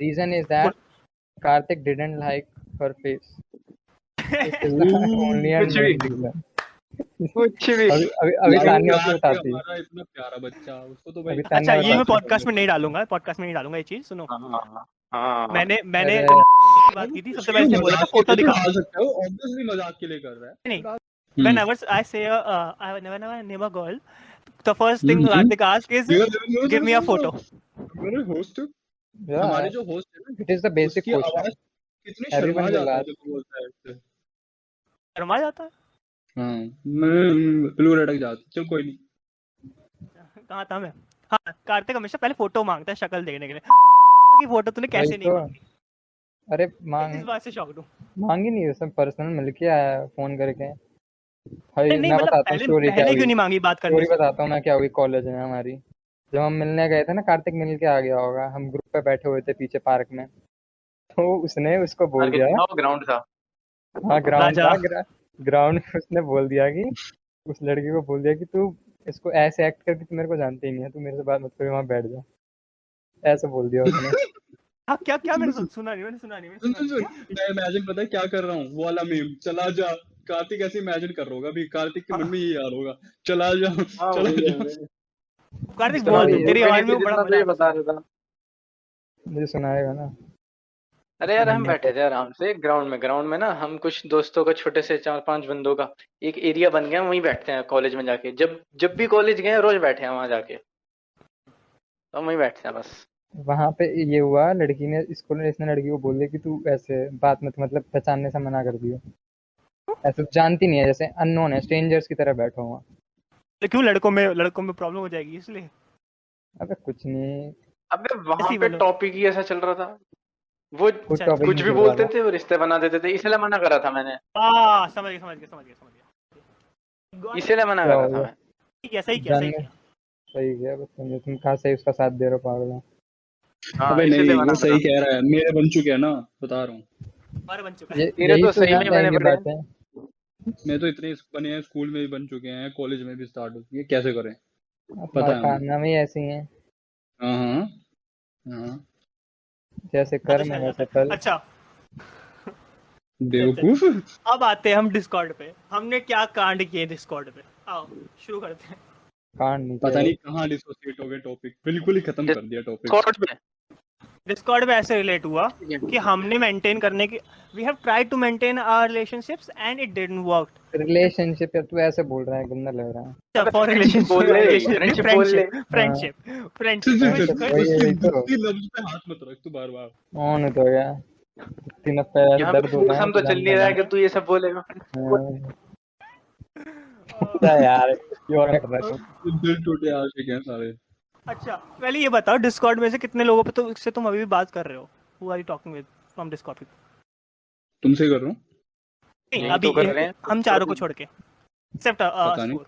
reason is that Karthik didn't like her face. This is the only and कुछ भी, main reason. कुछ भी। अभी अभी अभी भाई तान्या यार को ये बताती, हमारा इतना प्यारा बच्चा, उसको तो भाई अभी अच्छा तान्या ये मैं बात बताती. नहीं पॉडकास्ट करनी। में नहीं डालूंगा, पॉडकास्ट में नहीं डालूंगा ये चीज, सुनो। हाँ हाँ। मैंने मैंने अरे की भाई बात वो की थी, कुछ सबसे नहीं, पहले वो इसने बोला था मजाक के फोटो लिए तो दिखा। डाल सकता है, वो ऑब्वियसली मजाक के लिए कर रहा है, नहीं, तो डाल। whenever I say whenever I name a girl, the first thing hmm. Karthik asks is give me a photo. हमारे होस्ट, Yeah, हमारे जो होस्ट है ना, it is the basic उसकी आवाज question. कितनी शर्मा Everyone will जाता है ask. जब वो बोलता है उससे। शर्मा जाता है। हाँ, मैं ब्लू अटक जाता, चल कोई नहीं। कहाँ था मैं? हाँ, कार्तिक हमेशा पहले फोटो मांगता है शक्ल देखने के लिए, कि फोटो तूने वही कैसे नहीं तो. मांगी। अरे इस बात से शॉक्ड हूँ। मांगी नहीं, सब पर्सनल मिलके आया फोन करके. भाई नहीं मैं मतलब बताता हूँ पहले स्टोरी क्या पहले हुई. क्यों नहीं मांगी बात करने स्टोरी से? बताता हूँ मैं क्या हुई कॉलेज में हमारी. जब हम मिलने गए थे ना, कार्तिक मिल के आ गया होगा, हम ग्रुप पे बैठे हुए थे पीछे पार्क में, तो उसने उसको बोल मार्केट दिया. था, वो ग्राउंड था। हाँ ग्राउंड राजा। था, ग्राउंड में उसने बोल दिया कि, उस लड़की को बोल दिया कि तू इसको ऐसे एक्ट करके तू मेरे को जानते ही नहीं है, तू मेरे से बात मत कर, वहाँ बैठ जा, ऐसे बोल दिया उसने। हाँ क्या क्या मैंने सुन सुना नहीं, मैंने सुना नहीं, मैंने सुन सुना सुन नहीं सुन, मैं इमेजिन पता है क्या कर रहा हूँ, वो वाला मीम, चला जा। कार्तिक ऐसे इमेजिन कर रहा होगा अभी, कार्तिक के मन में ये यार होगा, चला जा हाँ चला वही है जा। वही है। कार्तिक चलो बोल, वही है, तेरी आवाज में वो Infinity बड़ा जितना तो मजा ये आता बता है। रहा था। मुझे सुनाएगा ना। अरे यार हम नहीं बैठे थे आराम से ग्राउंड में ना, हम कुछ दोस्तों का छोटे से 4-5 बंदों का एक एरिया बन गया, वहीं बैठते हैं कॉलेज में जाके, जब जब भी कॉलेज गए रोज बैठे हैं वहां जाके, तो हम वहीं बैठते हैं बस। वहां पे ये हुआ, लड़की ने, स्कूल में इसने लड़की को बोल दिया कि तू ऐसे बात मत, मतलब पहचानने से मना कर दिया, ऐसे जानती नहीं है, जैसे अननोन है, स्ट्रेंजर्स की तरह बैठा हुआ। तो क्यों लड़कों में प्रॉब्लम हो जाएगी इसलिए? अबे कुछ नहीं, अबे वहां ऐसी पे बोलो। टॉपिक ही ऐसा चल रहा था, वो कुछ अच्छा अच्छा, टॉपिक कुछ नहीं भी चल रहा बोलते था। थे, वो रिश्ते बना देते थे, इसलिए मना करा था मैंने, हाँ समझ गया समझ गया समझ गया समझ गया। Got it. इसीलिए मना क्या करा हो था गया? मैं। ठीक है, सही किया सही जानने किया। सही गया, बस समझे, तुम कहाँ सही उसका साथ दे रहे हो, पागल है। हाँ अबे इसीलिए नहीं, मना वो करा। सही कह रहा है, मेरे बन चुके हैं ना, बता रहा हूँ। हमारा बन चुका ये है। तेरे यही तो तो सही में यहाँ पे बने आएंगे पड़े हैं। बातें। मैं तो इतने बने हैं, स्कूल में भी बन चुके हैं, कॉलेज में भी स्टार्ट हो चुकी है, कैसे करें, अब पता तुम्हारे है हमें। कारनामे ही ऐसे ही हैं, हाँ हाँ हाँ, जैसे हाँ, तो कर्म है चल जाते वैसे हैं। फल। अच्छा चल चल, बेवकूफ। अब आते हैं हम डिस्कॉर्ड पे, हमने क्या कांड किए डिस्कॉर्ड पे। आओ शुरू करते हैं। कांड नहीं पता किया नहीं कहाँ डिसोसिएट हो गए टॉपिक, बिल्कुल ही खत्म कर दिया टॉपिक। डिस्कॉर्ड पे डिस्कॉर्ड पे ऐसे रिलेट हुआ कि हमने मेंटेन करने की, we have tried to maintain our relationships and it didn't work. Relationship, तू ऐसे बोल रहा है, गंदा लग रहा है। अबे फॉर फ्रेंडशिप बोल ले, रिलेशनशिप फ्रेंडशिप बोल ले। हाँ फ्रेंडशिप सुन सुन फ्रेंडशिप सुन, वही उसके वही तो, उसके लफ्ज पे हाथ मत रख तू बार बार। ऑन तो हो गया, तीन पैर यहाँ पे दर्द हो रहे हैं, फूसम तो तो चल जानने नहीं रहा है लगा। कि तू ये सब बोलेगा। हाँ, क्या यार, क्यों कर रहा है तू? दिल टूटे आशिक हैं सारे। अच्छा पहले ये बताओ, डिस्कॉर्ड में से कितने लोगों पे तो इससे तुम अभी भी बात कर रहे हो? Who are you talking with from Discord? तुमसे कर रहा हूँ। नहीं यही अभी तो कर रहे हैं। हम चारों को छोड़ के, एक्सेप्ट पता नहीं, फोर।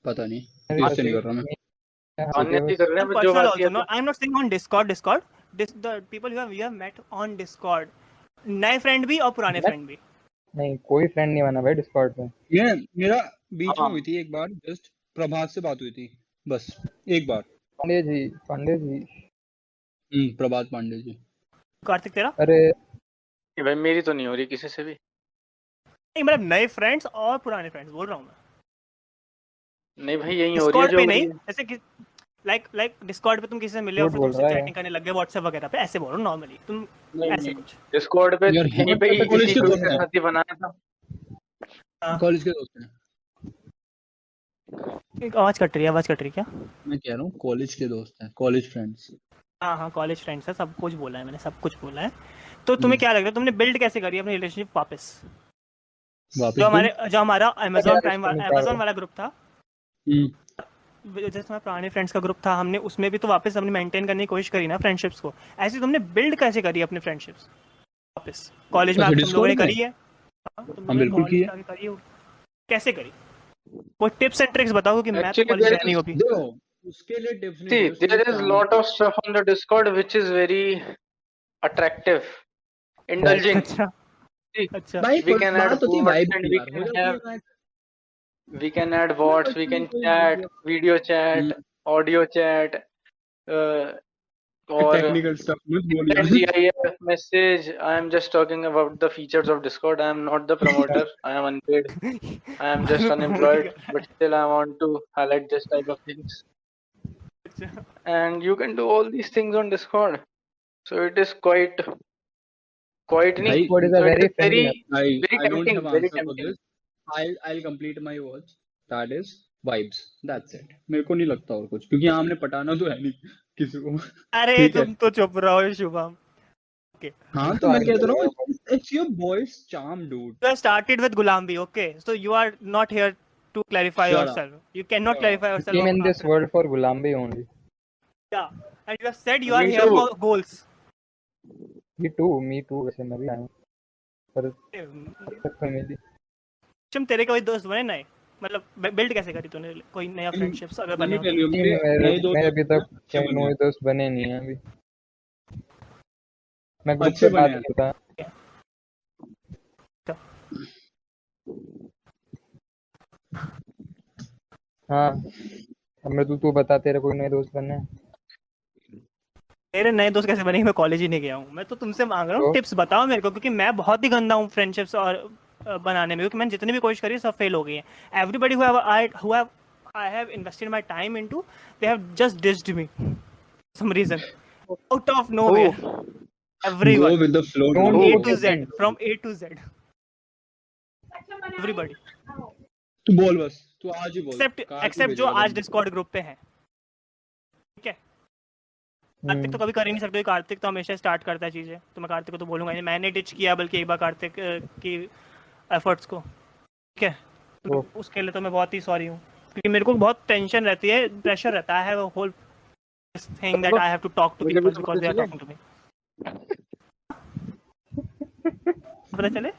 पता नहीं, अभी इससे बस नहीं एक कर रहा मैं। हो गया अन्य बस। कर रहे हैं बस जो Personal बात also, है no, I'm not saying on Discord. The people you have met on Discord, नए फ्रेंड भी और पुराने फ्रेंड भी। नहीं, कोई फ्रेंड नहीं बना भाई डिस्कॉर्ड पे। मेरा बीच में हाँ हुई थी एक बार, जस्ट प्रभात से बात हुई थी, बस एक बार। पांडे जी, प्रभात पांडे जी। कार्तिक तेरा? अरे ये भाई मेरी तो नहीं हो रही किसी से भी। नहीं मतलब नए फ्रेंड्स और पुराने फ्रेंड्स बोल रहा हूँ मैं। नहीं भाई यही हो रही है डिस्कॉर्ड जो पे हो रही नहीं, है। जैसे कि लाइक डिस्कॉर्ड पे तुम किसी से मिले और झूठ फिर बोल तुमसे रहा है। चैटिंग करने लग गए व्हाट्सएप वगैरह पे, ऐसे बोलो नॉर्मली तुम, नहीं ऐसे नहीं कुछ। डिस्कॉर्ड पे यार यहीं पे ही कॉलेज इसी के ग्रुप दोस्त के हैं, साथ ही बनाया था। हाँ। कॉलेज के दोस्त हैं। आवाज कट रही है क्या? मैं कह रहा हूँ कॉलेज के दोस्त हैं, कॉलेज फ्रेंड्स। हाँ हाँ कॉलेज फ्रेंड्स है, सब कुछ बोला है मैंने, सब कुछ बोला है। तो तुम्हें क्या लग रहा है, तुमने बिल्ड कैसे करी अपनी रिलेशनशिप वापस? वापस जो हमारा अमेजोन यार प्राइम उसको निकाल अमेजोन दो। वाला ग्रुप था, हम्म, जैसे हमारे पुराने फ्रेंड्स का ग्रुप था, हमने उसमें भी तो वापस हमने मेंटेन करने की कोशिश करी ना फ्रेंडशिप्स को। ऐसे तुमने बिल्ड कैसे करी अपने फ्रेंडशिप्स वापस? कॉलेज में अच्छा तुम लोगों ने डिस्कॉर्ड में करी है? हाँ, तुम लोगों हम ने बिल्कुल कॉलेज किए। में आके करी है? कैसे करी? कोई टिप्स एंड ट्रिक्स बताओ, क्योंकि मैं तो एक्चुअली कॉलेज देयर गया नहीं हूँ अभी। देखो, उसके लिए टिप्स नहीं सी चाहिए, उसके लिए देयर इज काम लॉट चाहिए। Of stuff on the Discord which is very attractive, indulging. अच्छा अच्छा भाई We can add बात होती है bots वाइब and की यार, हो जाती है बात। we can add मैं bots, we पर्सनली can कोई chat, video chat, hmm, audio chat, or technical stuff मत बोल instant यार। GIF message. I am just talking about the features of Discord. I am not the promoter. I am unpaid. I am just मैं promote ही unemployed, कर रहा but still I want to highlight this type of things. है। And you can do all these things on Discord. So it is quite भाई neat. Discord is a So it very is friendly app. I don't tempting, have very answer for tempting. this. I'll complete my words. That is vibes. That's it. मेरे को नहीं लगता और कुछ, क्योंकि यहाँ हमने पटाना तो है नहीं किसी को। अरे ठीक है। तुम तो चुप रहो शुभम। ओके, हाँ तो तो मैं आगे कहता रहा चलेगा। हूँ, it's your boy's charm, dude. you have started with Gulambi, okay, so you are not here to clarify Shut up. yourself. You cannot Shut clarify You yourself came in this after, world for Gulambi only. yeah, and you have said you are Me here too. for goals. Me too, वैसे मैं भी आया हूँ, पर तो मेरी तुम तेरे कोई दोस्त बने नए, मतलब बिल्ड कैसे करी तूने कोई नया फ्रेंडशिप्स अगर Let बने me हो tell तो? you, मेरे मेरे नए दोस्त अभी तक अच्छे कोई बने नए हैं। दोस्त बने नहीं हैं अभी। मैं ग्रुप अच्छे पे बने बात हैं। करता। हाँ अब मृदुल तू बता, तेरे कोई नए दोस्त बनने हैं? मेरे नए दोस्त कैसे बनेंगे, मैं कॉलेज ही नहीं गया हूँ। मैं तो तुमसे मांग रहा हूँ तो टिप्स बताओ मेरे को, क्योंकि मैं बहुत ही गंदा हूँ फ्रेंडशिप्स और बनाने में, क्योंकि मैंने जितनी भी कोशिश करी सब फेल हो गई है। Everybody I have invested my time into, they have just ditched me some reason, out of nowhere. Oh, Go Everyone, with the flow, don't from bro. A go to with Z, them. from A to Z, everybody, तू बोल बस, तू आज ही बोल, Kartik except जो भेजेगा आज तेरे डिस्कॉर्ड ग्रुप पे है। ठीक है, कार्तिक तो कभी कर ही नहीं सकते, कार्तिक तो हमेशा स्टार्ट करता है चीजें, तो मैं कार्तिक को तो बोलूंगा नहीं। मैंने डिच किया बल्कि एक बार कार्तिक की एफर्ट्स को। ठीक है, तो ओ। उसके लिए तो मैं बहुत ही सॉरी हूँ, क्योंकि मेरे को बहुत टेंशन रहती है, प्रेशर रहता है, वो whole thing that I have to talk to मुझे भी पीपल तो बिकॉज़ पता दे आर चले। Talking to me. पता चले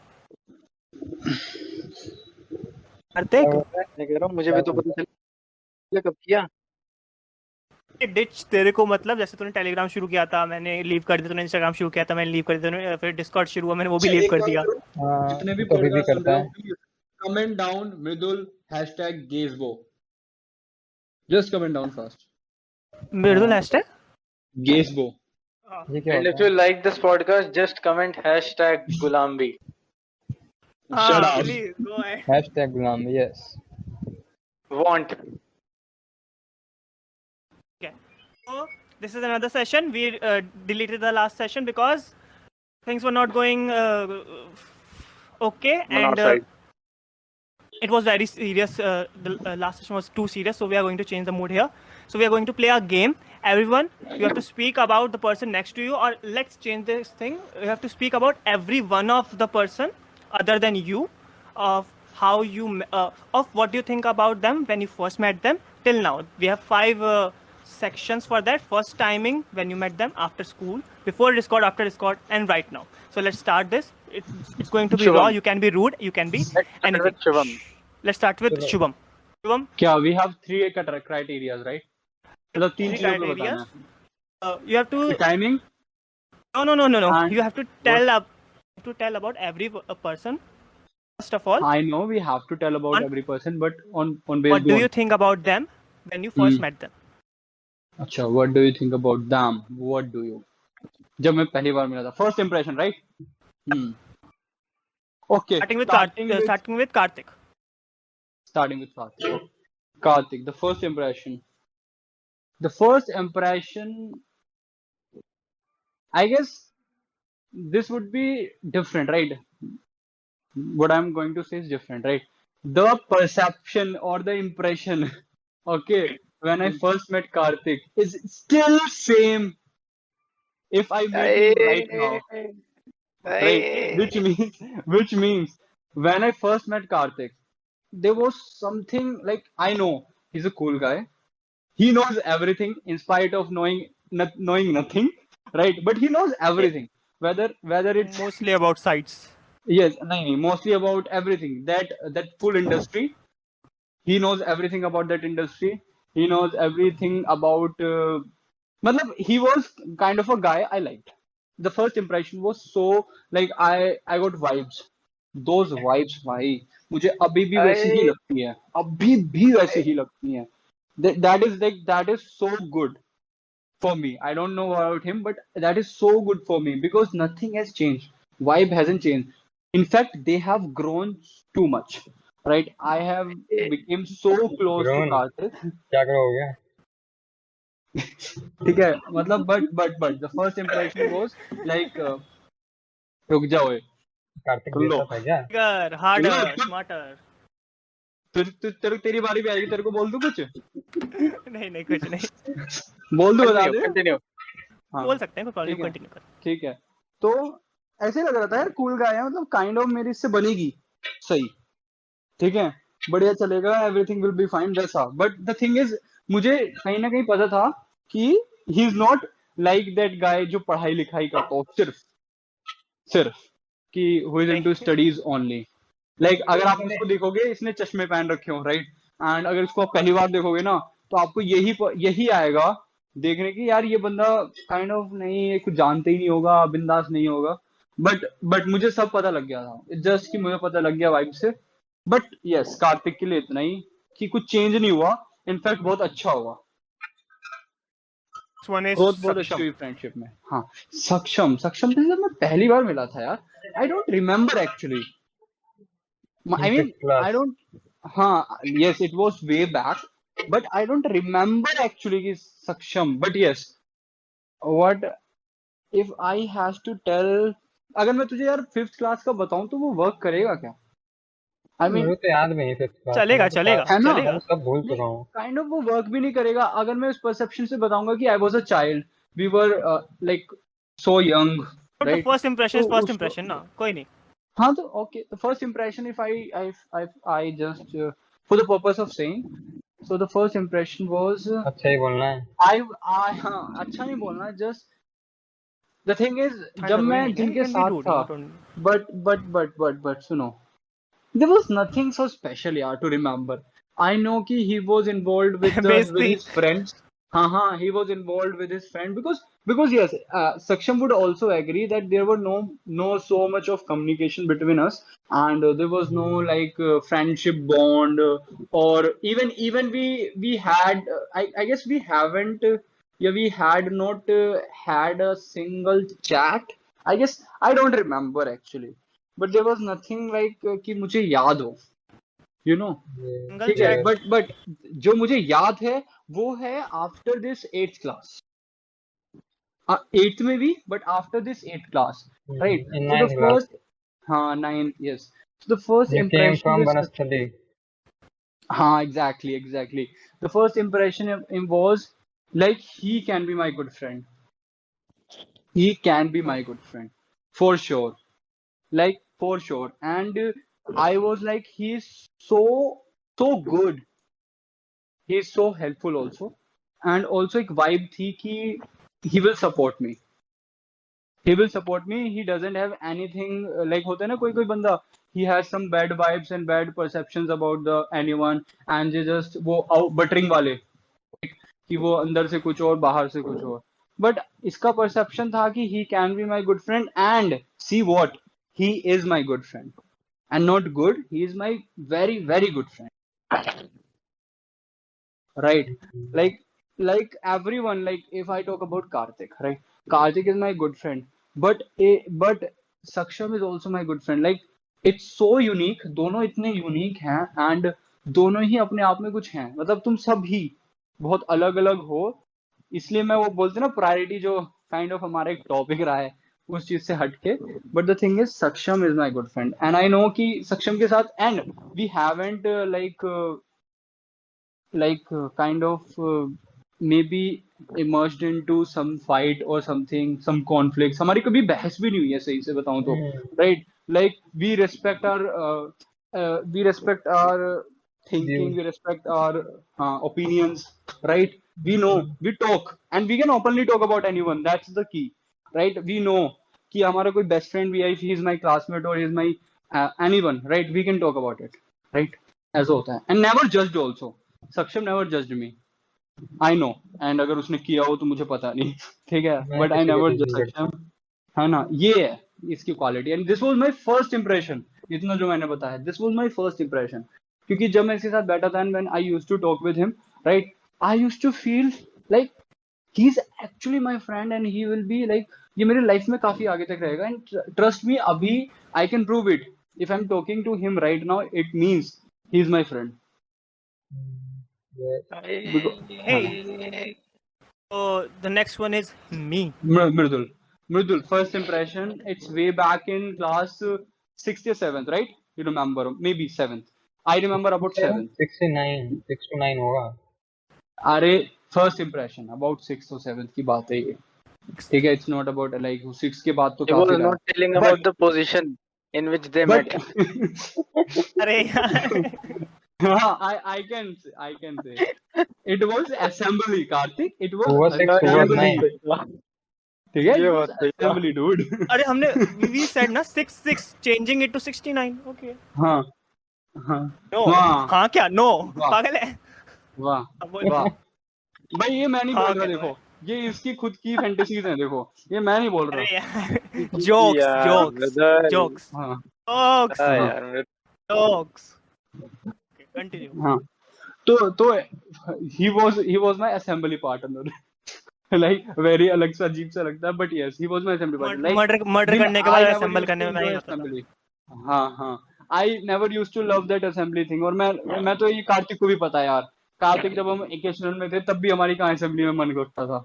क्या कार्तिक, बोल रहा है? मैं कह रहा हूँ मुझे क्या भी तो बोल पता रहा चले कब किया। डिच तेरे को मतलब जैसे तूने टेलीग्राम शुरू किया था, मैंने लीव कर दिया, तूने इंस्टाग्राम शुरू किया था, मैंने लीव कर दिया, तूने फिर डिस्कॉर्ड शुरू हुआ, मैंने वो भी लीव एक कर काम दिया। करो, है? हाँ जितने भी तू तो अभी भी पॉडकास्ट सुन करता रहे हो, है। Please comment down Mridul #Gazebo. Just comment down fast. मेरे तो हाँ लास्ट है। Gazebo. ये क्या And होता if है? you like this podcast, just comment #Gulambi. Shut हाँ up. Please go ahead. Hashtag Ghulam, yes. Want. Okay, so this is another session. We deleted the last session because things were not going okay, On our and side. it was very serious. The last session was too serious, so we are going to change the mood here. So we are going to play a game. Everyone, you have to speak about the person next to you, or let's change this thing. You have to speak about every one of the person other than you, of how you of what you think about them when you first met them till now. We have 5 sections for that. First timing, when you met them, after school, before Discord, after Discord, and right now. So let's start this. It's going to be raw. Shubham. You can be rude. You can be Let's start anything. with Shubham. Let's start with चलो। Shubham. Shubham, क्या we have 3 criteria, right? मतलब 3 three चीजों पे criteria. बताना You have है. to Timing no. and You have to tell about every person. First of all, I know we have to tell about One- every person, but on based what do you on. think about them when you first met them? अच्छा, what do you think about them? What do you? जब मैं पहली बार मिला था, first impression, right? Okay, Starting with starting with Karthik. Karthik. Karthik, the first impression. The first impression, I guess this would be different, right? What I'm going to say is different, right? The perception or the impression, okay, when I first met Karthik is still same if I meet him right now, right? Which means when I first met Karthik, there was something like I know he's a cool guy. He knows everything in spite of knowing nothing, right? But he knows everything. Whether it's Mostly about sites. yes, nahin, mostly about everything. That full industry. He knows everything about that industry. He knows everything about. Matlab, he was kind of a guy I liked. The first impression was so like I got vibes. Those vibes भाई मुझे अभी भी वैसी ही लगती है. अभी भी वैसी ही लगती है. That is so good for me. I don't know about him, but that is so good for me because nothing has changed. Vibe hasn't changed. In fact, they have grown too much. Right? I have become so close to Grown? Karthik. क्या करो हो गया? ठीक है मतलब but the first impression was like रुक जाओ कार्तिक सुन लो देता था क्या? Bigger, harder, Look. smarter. तेरी बारी भी आएगी तेरे को बोल दूं कुछ नहीं कुछ नहीं. बोल दूं बता दे Continue. हाँ बोल सकते हैं, कोई प्रॉब्लम, ठीक है. कंटिन्यू कर. ठीक है तो ऐसे लग रहा था यार कूल गाय है मतलब काइंड ऑफ मेरी इससे बनेगी सही ठीक है बढ़िया चलेगा एवरीथिंग विल बी फाइन वैसा बट द थिंग इज मुझे कहीं ना कहीं पता था कि he is not like that guy जो पढ़ाई लिखाई करता हो सिर्फ कि who is into studies only like अगर आप इसको देखोगे इसने चश्मे पहन रखे हो राइट एंड अगर इसको आप पहली बार देखोगे ना तो आपको यही आएगा देखने की यार ये बंदा काइंड ऑफ नहीं ये कुछ जानते ही नहीं होगा बिंदास नहीं होगा बट मुझे सब पता लग गया था जस्ट कि मुझे पता लग गया वाइब से बट यस कार्तिक के लिए इतना ही कि कुछ चेंज नहीं हुआ, इनफैक्ट बहुत अच्छा हुआ, This one is बहुत अच्छी Saksham. हुई फ्रेंडशिप में। हाँ, सक्षम से जब मैं पहली बार मिला था यार, I don't remember actually, I in mean fifth class. I don't, हाँ yes it was way back, but I don't remember actually कि Saksham, but yes what if I have to tell, अगर मैं तुझे यार फिफ्थ क्लास का बताऊं तो वो वर्क करेगा क्या? आई मीन मुझे तो याद भी नहीं फिफ्थ क्लास चलेगा चलेगा है ना, चलेगा। मैं सब भूल चुका हूँ। काइंड ऑफ वो वर्क भी नहीं करेगा अगर मैं उस परसेप्शन से बताऊंगा कि I was a child, we were like so young, But the right? first impression is तो first उसको, impression ना, कोई नहीं। हाँ तो okay, the first impression if I just for the purpose of saying, so the first impression was अच्छा ही बोलना है। I हाँ अच्छा नहीं बोलना, just the thing is हाँ, जब जरूरी मैं नहीं है, you जिनके can be साथ rude, था, not only- but सुनो, there was nothing so special यार to remember. I know कि he was involved with बेइज्जती। his friends. हाँ he was involved with his friend because yes, Saksham would also agree that there were no so much of communication between us, and there was no like friendship bond, or even we had I guess we haven't yeah, we had not had a single chat. I guess I don't remember actually, but there was nothing like कि मुझे याद हो, you know. Single ठीक है, chat। but जो मुझे याद है वो है after this 8th class, 8th में भी, but after this 8th class, right? In So the 9th class, first, हाँ 9th, yes. So the first you came impression from was, Banasthali. हाँ exactly. The first impression was like he can be my good friend. He can be my good friend for sure, like for sure. And I was like, he's so good. He's so helpful also, and also एक vibe थी कि he will support me. He will support me. He doesn't have anything like होता है ना कोई बंदा, he has some bad vibes and bad perceptions about the anyone, and they just वो out buttering वाले कि वो अंदर से कुछ और बाहर से कुछ और, but इसका perception था कि he can be my good friend, and see what, he is my good friend, and not good, he is my very good friend, right? Like everyone, like if I talk about Karthik, right? Karthik is my good friend, but Saksham is also my good friend. Like it's so unique, दोनों इतने unique हैं, and दोनों ही अपने आप में कुछ हैं, मतलब तुम सब ही बहुत अलग अलग हो, इसलिए मैं वो बोलते ना प्रायोरिटी जो काइंड ऑफ हमारा एक टॉपिक रहा है उस चीज से हटके, but the thing is Saksham is my good friend, and I know कि सक्षम के साथ, and we haven't like kind of maybe emerged into some fight or something, some conflicts, हमारी कभी बहस भी नहीं हुई है सही से बताऊं तो, right? Like we respect our thinking, we respect our opinions, right? We know, we talk, and we can openly talk about anyone, that's the key, right? We know कि हमारा कोई best friend भी है, if he is my classmate or he is my anyone, right? We can talk about it, right? ऐसा होता है, and never judged also. Saksham never judged me. I know, and अगर उसने किया हो तो मुझे पता नहीं, ठीक है, मैं but I किसी को never judge judged नहीं करता। Saksham, है ना, ये है इसकी quality, and this was my first impression, इतना जो मैंने बताया, this was my first impression, क्योंकि जब मैं इसके साथ बैठा था and when I used to talk with him, right, I used to feel like he's actually my friend and he will be like, ये मेरी लाइफ में काफी आगे तक रहेगा, and trust me, अभी I can prove it, if I'm talking to him right now, it means he's my friend. Hey, so the next one is me. Mridul, first impression, it's way back in class 6th or 7th, right? You remember, maybe 7th. I remember about 7th. 6 to 9 होगा। अरे first impression about 6th or 7th की बात है ये, ठीक है, it's not about like 6 के बाद तो He was काफी not telling about the position in which they met. अरे यार I can say it was assembly, Karthik, it Who was was 6, who was 9? ठीक है, ये it बात was सही है। assembly, dude. अरे हमने we said ना 6 changing it to 69, okay? हाँ No, वाह हाँ क्या no, वाह पागल है। वाह अब बोल। वाह भाई, ये मैं नहीं हाँ, बोल रहा, क्या देखो ये इसकी खुद की फैंटेसीज हैं, देखो ये मैं नहीं बोल अरे रहा। यार jokes यार, jokes brother। jokes हाँ jokes हाँ हाँ यार, jokes. Okay, continue. हाँ तो he was my assembly partner. Like very अलग सा अजीब सा लगता है, but yes, he was my assembly partner. Like murder करने के I बाद never असेंबल used करने to में मैं ही enjoy होता था. assembly. हाँ, I never used to love that assembly thing. और मैं तो ये कार्तिक को भी पता है यार. कार्तिक जब हम एकेशनल में थे तब भी हमारी कहाँ असेंबली में मन करता था,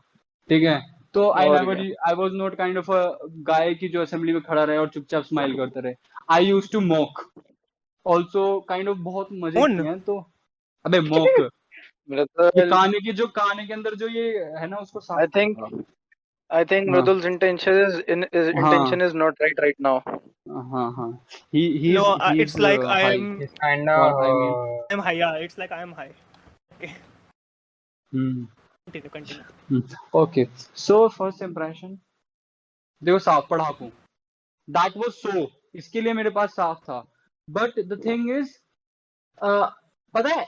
ठीक है. तो और क्या. I was not kind of a guy की जो असेंबली में खड़ा रहे और चुपचाप स्माइल करते रहे. I used to mock. Also kind of बहुत मजे कौन? किए हैं तो. अबे mock, ये Mridul, काने के अंदर जो ये है ना उसको साफ I think करना. I think हाँ Mridul's intention हाँ is not right now. हाँ. He's No, he's it's like I high. am He's kinda I mean. I'm high. Yeah, it's like I am high. Okay, Hmm. continue. Okay. So first impression. देखो साफ पढ़ाकू. That was so. इसके लिए मेरे पास साफ था. But the thing is, पता है,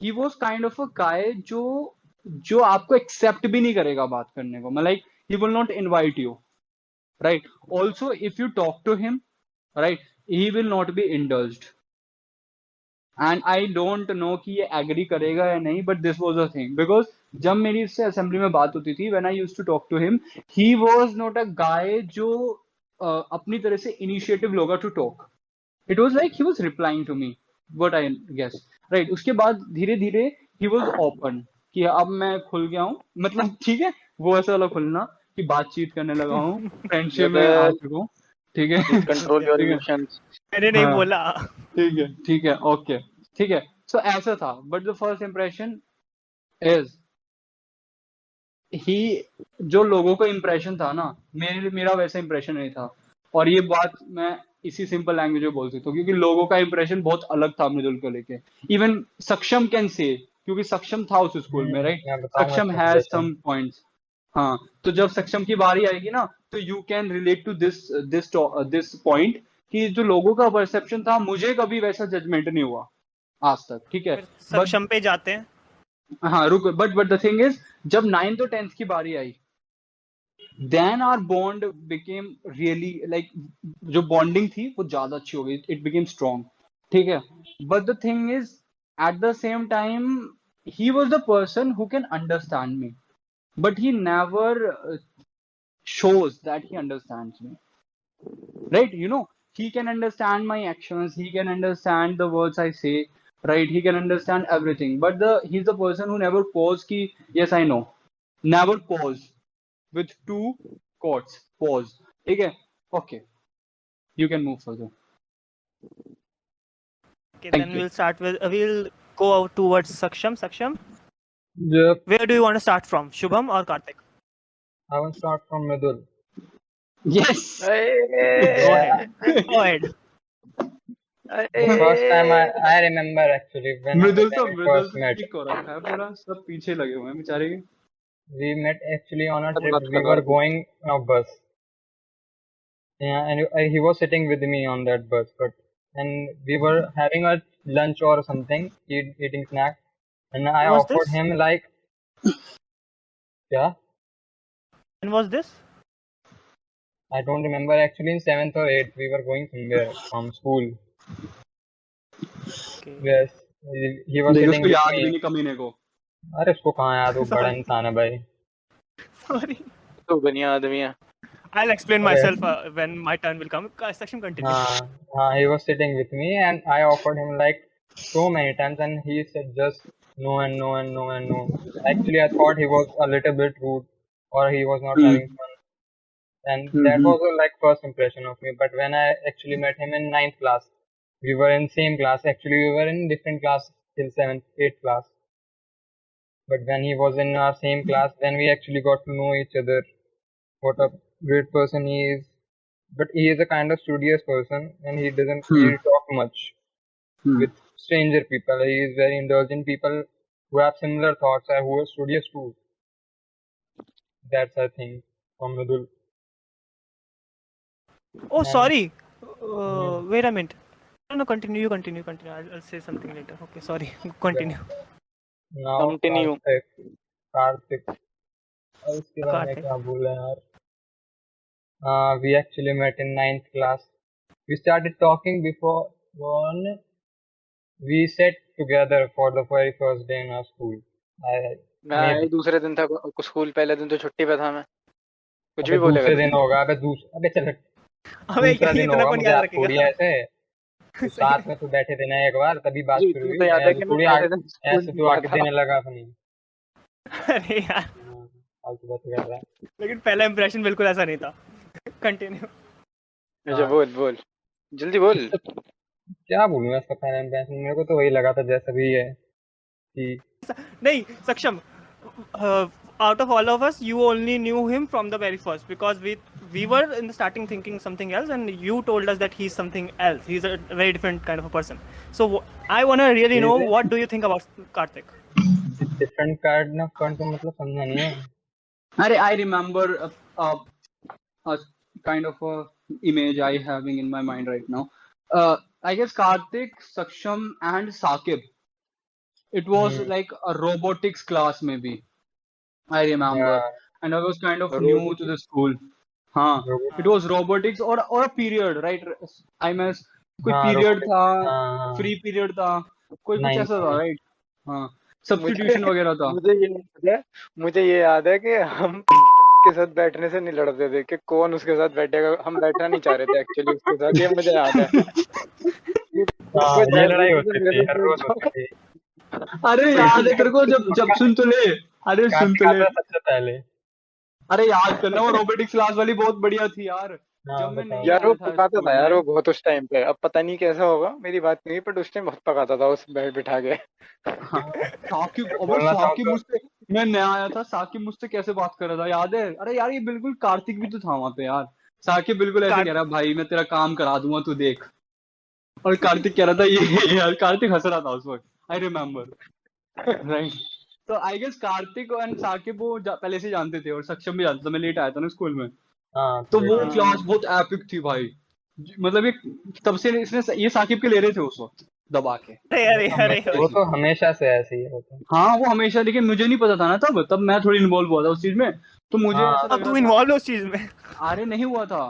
he was kind of a guy जो आपको accept भी नहीं करेगा बात करने को. मतलब like he will not invite you, right? Also, if you talk to him, right, he will not be indulged. And I don't know कि ये एग्री करेगा या नहीं, but this was a thing. Because जब मेरी इससे असेंबली में बात होती थी, when I used to talk to him, he was not a guy जो अपनी तरह से इनिशिएटिव लोगा to talk. It was like he was replying to me what I guess, right. उसके बाद धीरे धीरे ही वाज ओपन कि अब मैं खुल गया हूँ, मतलब ठीक है, वो ऐसा वाला खुलना कि बातचीत करने लगा हूँ, फ्रेंडशिप में आ Mridul, चुका हूँ, ठीक है. please control your ठीक है, emotions. मैंने नहीं हाँ बोला. ठीक है, ओके, ठीक है. सो ऐसा था, but the first impression is he, जो लोगों का इंप्रेशन था ना, मेरा वैसा इंप्रेशन नहीं था. और ये बात मैं इसी सिंपल लैंग्वेज में बोल सकता हूँ, क्योंकि लोगों का इंप्रेशन बहुत अलग था मृदुल को लेके. इवन सक्षम कैन से, क्योंकि सक्षम था उस स्कूल में, राइट. मैं बताऊंगा सक्षम हैज सम पॉइंट्स. हाँ, तो जब सक्षम की बारी आएगी ना, तो you can relate to this point कि जो लोगों का परसेप्शन था, मुझे कभी वैसा जजमेंट नहीं हुआ आज तक, ठीक है. फिर बट सक्षम पे जाते हैं. हाँ रुक, बट द थिंग इज, जब 9th और 10th की बारी आई, then our bond became really like, जो बॉन्डिंग थी वो ज्यादा अच्छी हो गई, इट बिकेम स्ट्रॉन्ग, ठीक है. But the thing is, at the same time, he was the person who can understand me, but he never shows that he understands me, right? He can understand my actions, he can understand the words I say, right? He can understand everything, but he's the person who never pause ki yes I know, never pause with two quotes, pause, okay, you can move further. Okay, Thank then you. we'll go out towards Saksham. Yep. Where do you want to start from, Shubham or Karthik? I will start from Mridul. Yes. Go ahead. Go ahead. The first time I remember actually when Mridul we तो first met. ठीक हो रखा है पूरा, सब पीछे लगे हुए हैं बेचारे के. We met actually on a बात trip. We कर were रहा था. going on a bus. Yeah, and he was sitting with me on that bus, and we were having a lunch or something, eating snack, and I When was offered this? him like, yeah, When was this? I don't remember actually, in 7th or 8th we were going somewhere from school. Okay. Yes, he was देखो sitting उसको with याद भी me. नहीं कमीने को. अरे उसको कहाँ याद, वो बड़ा Sorry. इंसान है भाई. Sorry. तो बढ़िया आदमी है. I'll explain Okay. myself when my turn will come. Section continue. He was sitting with me and I offered him like so many times and he said just no and no and no and no. Actually, I thought he was a little bit rude or he was not having fun. And that was like first impression of me. But when I actually met him in 9th class, we were in same class. Actually, we were in different class till 7th, 8th class. But when he was in our same class, then we actually got to know each other. What a great person he is. But he is a kind of studious person and he doesn't really talk much with stranger people. He is very indulgent people who have similar thoughts or who are studious too. That's I think from Mridul. Oh, And sorry. Wait a minute. No, continue. You continue. I'll say something later. Okay, sorry. Continue. now Continue. Karthik. और इसके बाद मैं क्या बोला यार? We actually met in 9th class. We started talking before one. we sat together for the very first day in our school. मैं maybe. दूसरे दिन था स्कूल, पहले दिन तो छुट्टी पे था मैं। कुछ भी अबे बोलेगा दूसरे तू। दिन होगा, अबे चल अबे दूसरा दिन इतना होगा, कौन मुझे याद याद रखेगा? थोड़ी है ऐसे। तो साथ में तो बैठे थे ना एक बार, तभी बात मुझे शुरू इतना हुई। तो याद है ऐसे कि मैं थोड़ी पहले दिन स्कूल ऐसे तो गया आके था। देने लगा अपनी। अरे यार, हाँ, फालतू बात कर रहा है। लेकिन पहला इंप्रेशन बिल्कुल ऐसा नहीं था। कंटिन्यू। अच्छा हाँ। बोल बोल, जल्दी बोल। क्या बोलूं मैं इसका पहला इंप्रेशन, मेरे को तो वही लगा था जैसा भी है कि नहीं सक्षम, out of all of us you only knew him from the very first, because we were in the starting thinking something else, and you told us that he's something else. He's a very different kind of a person. So I want to really know, what do you think about Karthik? Different card ना कौन का मतलब समझा नहीं है। अरे I remember a kind of a image I having in my mind right now. I guess Karthik, Saksham, and Sakib. It was like a robotics class maybe. I remember, and I was kind of new to the school. हाँ, it was robotics or a period, right? I mean, कोई हाँ, period robotics, था, हाँ, free period था, कोई कुछ ninth ऐसा था, में। right? हाँ, substitution वगैरह था। मुझे ये याद है कि हम के साथ बैठने से नहीं लड़ते थे कि कौन उसके साथ बैठेगा। हम बैठना नहीं चाह रहे थे एक्चुअली उसके साथ, ये मुझे याद है। हाँ, ये लड़ाई होती थी, हर रोज होती थी। अरे याद है तेरे को, जब सुन तो ले, अरे सुन कार्तिक तो ले, आता सबसे पहले। अरे याद करना, वो रोबोटिक्स क्लास वाली बहुत बढ़िया थी यार। हाँ, जब मैं बताओ। नहीं यार वो आया था पकाता स्कूल था यार, में, वो बहुत उस टाइम पे। अब पता नहीं कैसा होगा, मेरी बात नहीं, बट उस टाइम बहुत पकाता था उस बेड बिठा के। हाँ, साकिब, अबे बोलना चाहो साकिब तो मुझसे, मैं नया आया था, साकिब मुझसे कैसे बात कर रहा था याद है? अरे यार ये बिल्कुल कार्तिक भी तो था वहां पे यार। साकिब बिल्कुल ऐसे कह रहा, भाई मैं तेरा काम करा दूंगा तू देख। और कार्तिक कह रहा था ये यार, कार्तिक हंस रहा था उस वक्त, आई रिमेम्बर, राइट। तो I guess Kartik and Saqib वो पहले से जानते थे, और सक्षम भी जानता था, मैं लेट आया था ना स्कूल में। हाँ, तो तो वो बेटा। क्लास बहुत एपिक थी भाई, मतलब ये तब से इसने ये साकिब के ले रहे थे उस वक्त दबा के। वो तो हमेशा से ऐसे ही होता है। हाँ वो हमेशा, लेकिन मुझे नहीं पता था ना तब मैं थोड़ी इन्वॉल्व हुआ था उस चीज में, तो मुझे हाँ, ऐसा अब लग तू रहा इन्वॉल्व उस चीज में? था। अरे नहीं हुआ था,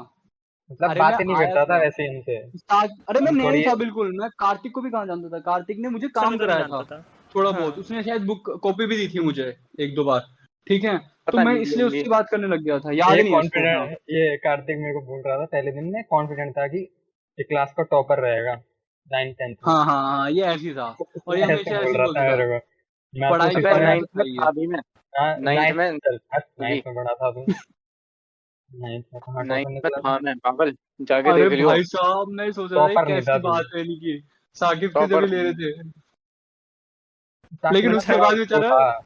मतलब अरे मैं बातें नहीं आया करता था था वैसे ही उनसे। अरे मैं हम नया ही थोड़ी था बिल्कुल, मैं कार्तिक को भी कहाँ जानता था, कार्तिक ने मुझे काम समय तो नहीं कराया जानता था था। थोड़ा हाँ। बहुत, उसने शायद बुक कॉपी भी दी थी मुझे एक दो बार, ठीक है। तो पता मैं नहीं इसलिए होंगी। उससे बात करने लग गया था, याद नहीं है इसको उतना। ये कार्तिक मेरे को बोल रहा था पहले दिन में, कॉन्फिडेंट था कि ये क्लास का टॉपर रहेगा 9th-10th में। हाँ हाँ हाँ, ये ऐसी था, और ये ऐसे हमेशा बोल ऐसे ही रहा था बोलता था, मेरे को। मैं तो पढ़ाई उसी के अबे बारे समय में तो 9th था में ही था भी मैं। 9th में 9th में पढ़ा था तू। 9th में कहाँ 9th टॉपर में निकला था तू? मैं, पागल जाके अरे देख लियो। भाई साहब, मैं सोच रहा था ये टॉपर नहीं था कैसी तू। बात है इनकी, साकिब के टॉपर जब ले रहे थे, साकिब लेकिन मतलब उसके थोड़ा बाद वो बेचारा था।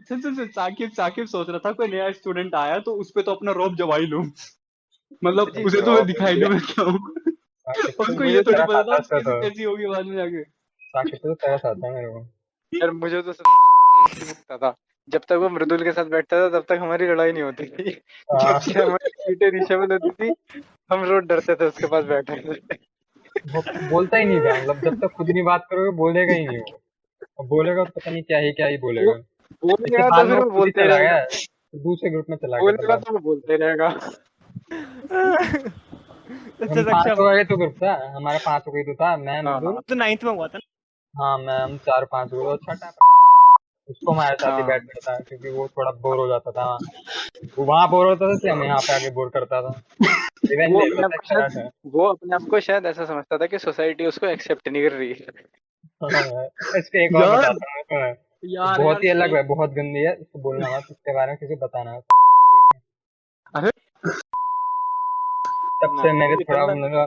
सुन, साकिब सोच रहा था कोई नया स्टूडेंट आया तो उस पे तो अपना रौब जमाई लूं, मतलब जी, उसे तो मैं जॉब दिखाई दिया। दूं मैं क्या हूं। साकिब तो उसको ये मुझे थोड़ी तरस पता आता था है उसका कैसी तो। कैसी होगी बाद में जाके। साकिब तो तरस आता है मेरे को। यार मुझे तो चिपकता था, जब तक वो मृदुल के साथ बैठता था तब तक हमारी लड़ाई नहीं होती थी। जब से हमारी सीटें रीचेबल होती थी, हम रोज डरते थे उसके पास बैठने से। वो बोलता ही नहीं था, मतलब जब तक खुद नहीं बात करोगे बोलेगा ही नहीं वो। अब बोलेगा तो पता नहीं क्या ही वो बोलेगा। इसके बोलेगा तो बाद में फिर वो वो खुद ही बोलते चला रहेगा, गया, दूसरे ग्रुप में चला गया फिर बोलेगा बाद तो वो बोलते रहेगा। में। अच्छा हम 5 सक्षम, का ही तो ग्रुप था हमारा, 5 का ही तो था, मैं हाँ मृदुल। तो 9th में हुआ था ना? हाँ, मैं हम 4-5 ग्रुप, और छठा उसको हमारे साथ ही हाँ। बैठता था क्योंकि वो थोड़ा बोर हो जाता था। वो वहां बोर होता था इसलिए हम यहाँ पे आके बोर करता था। रिवेंज वो लेता अपने था आप एक को तरह शायद से। वो अपने आप को शायद ऐसा समझता था कि सोसाइटी उसको एक्सेप्ट नहीं कर रही है। हाँ, इसको एक और यार बताता हूँ मैं। वो यार बहुत यार ही अलग एक, है, बहुत गंदी है, उसको बोलना मत, इसके बारे में किसी को बताना मत, ठीक है? अरे तब ना से मेरे थोड़ा इतना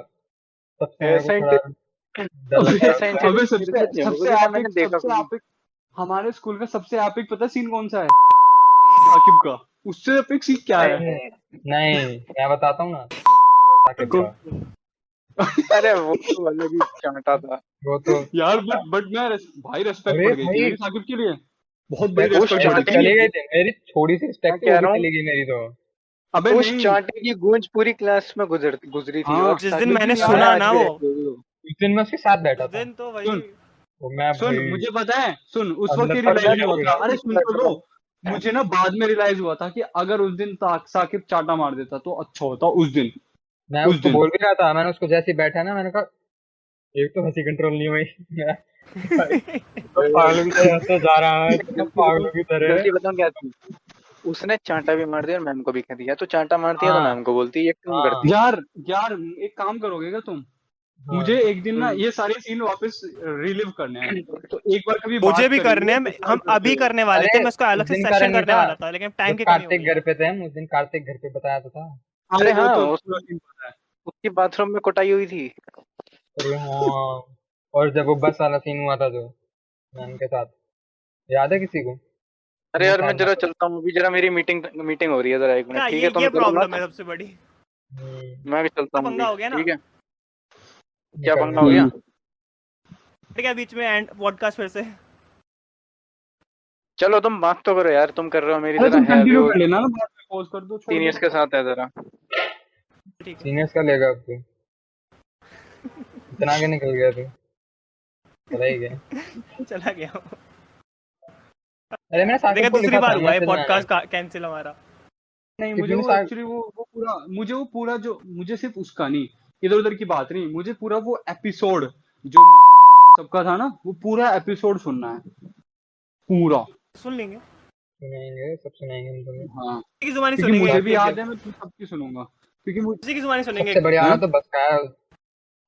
तब से मेरे को ऐसा थोड़ा डर लगने अबे लग गया। अबे इंटेलिजेंट मेरे साथ नहीं होगा क्योंकि ना मैंने देखा सबसे कभी। एपिक, हमारे स्कूल का सबसे एपिक पता सीन कौन सा है साकिब का? उससे एपिक सीन क्या है? नहीं नहीं, मैं बताता हूँ ना साकिब को, का। अरे वो तो अलग ही चांटा था। वो तो यार बट मैं भाई रेस्पेक्ट अरे बढ़ गई थी भाई, मेरी साकिब के लिए, बहुत बड़ी रिस्पेक्ट उस तो रेस्पेक्ट बढ़ मेरी गई चांटे थी। की चली गई थी, मेरी थोड़ी सी मैं रिस्पेक्ट तो कह वो भी रहा हूँ, चली गई मेरी तो। अबे उस नहीं, चांटे की गूंज पूरी क्लास में गुजरी थी, हाँ और जिस दिन साकिब मैंने लेकिन की यार सुना आज ना भी वो, रहती है वो। उस दिन मैं उसके साथ बैठा उस था। दिन तो वही। सुन वो मैं सुन, भाई मुझे पता है, सुन उस अंदर वक्त ये से और रियलाइज मैं नहीं रिस्पेक्ट हुआ हो था, गई। अरे सुन तो लो, मुझे ना बाद में रियलाइज हुआ था कि अगर उस दिन साकिब चाटा मार देता तो अच्छा होता उस दिन। मैं उस उसको दिन बोल भी रहा था, मैंने उसको जैसे ही बैठा ना, मैंने कहा एक तो हंसी कंट्रोल नहीं हुई। मैं पागलों की तरह हंसता जा रहा है, तो पागलों की तरह। गलती बताऊं क्या थी? उसने चांटा भी मार दिया और मैम को भी कह दिया। तो चांटा मारती है तो हाँ मैम को बोलती है, ये क्यों हाँ करती है? यार यार एक काम करोगे क्या तुम? हाँ। मुझे एक दिन ना ये सारे सीन वापस रिलीव करने हैं, तो एक बार कभी मुझे बात भी करने करेंगे हैं, डिसाइड हम करते अभी हुए। करने वाले अरे थे, मैं उसका अलग उस से दिन सेशन करेंगे करने था, वाला था, लेकिन टाइम जब की कमी हो कार्तिक गई घर यार। पे थे हम, उस दिन कार्तिक घर पे बताया तो था। अरे वो हाँ, तो पूरा सीन पता है। उसकी बाथरूम में कुटाई हुई थी। अरे हाँ, और जब वो बस वाला सीन हुआ था जो मैम के साथ, याद है किसी को? अरे नहीं यार मैं शायद जरा ना। चलता हूँ, अभी जरा मेरी मीटिंग मीटिंग हो रही है, जरा एक मिनट, हाँ, ठीक है? तुम ये करो प्रॉब्लम मत, है सबसे बड़ी। मैं भी चलता हूँ पंगा अभी, हो गया ना। ठीक है? क्या निकलने पंगा हो दो। गया? ठीक है, बीच में एंड पॉडकास्ट फिर से। चलो तुम बात तो करो यार, तुम कर रहे हो, मेरी अरे जरा तुम है अभी कंटिन्यू वो कर लेना ना, बाद में पॉज कर दो, छोड़ दो। सीनियर्स के साथ है जरा। ठीक है। सीनियर्स का लेगा अब तू, इतना आगे निकल गया तू, चला ही गया। चला गया हूँ। अरे मैंने देखा, साकिब को दूसरी लिखा बार था हुआ है मैसेज में। पॉडकास्ट कैंसिल हमारा। नहीं, मुझे कितनी वो साक एक्चुअली वो पूरा, मुझे वो पूरा जो, मुझे सिर्फ उसका नहीं, इधर उधर की बात नहीं, मुझे पूरा वो एपिसोड जो सबका था ना, वो पूरा एपिसोड सुनना है पूरा। सुन लेंगे, सुनाएंगे, सब सुनाएंगे हम तुम्हें। हाँ, किसी की जुबानी क्योंकि सुनेंगे मुझे एक भी एक याद दिन, है, मैं सबकी सुनूंगा, क्योंकि मुझे किसी की जुबानी सुनेंगे सबसे एक दिन। बढ़िया वाला हैं? तो बस का है,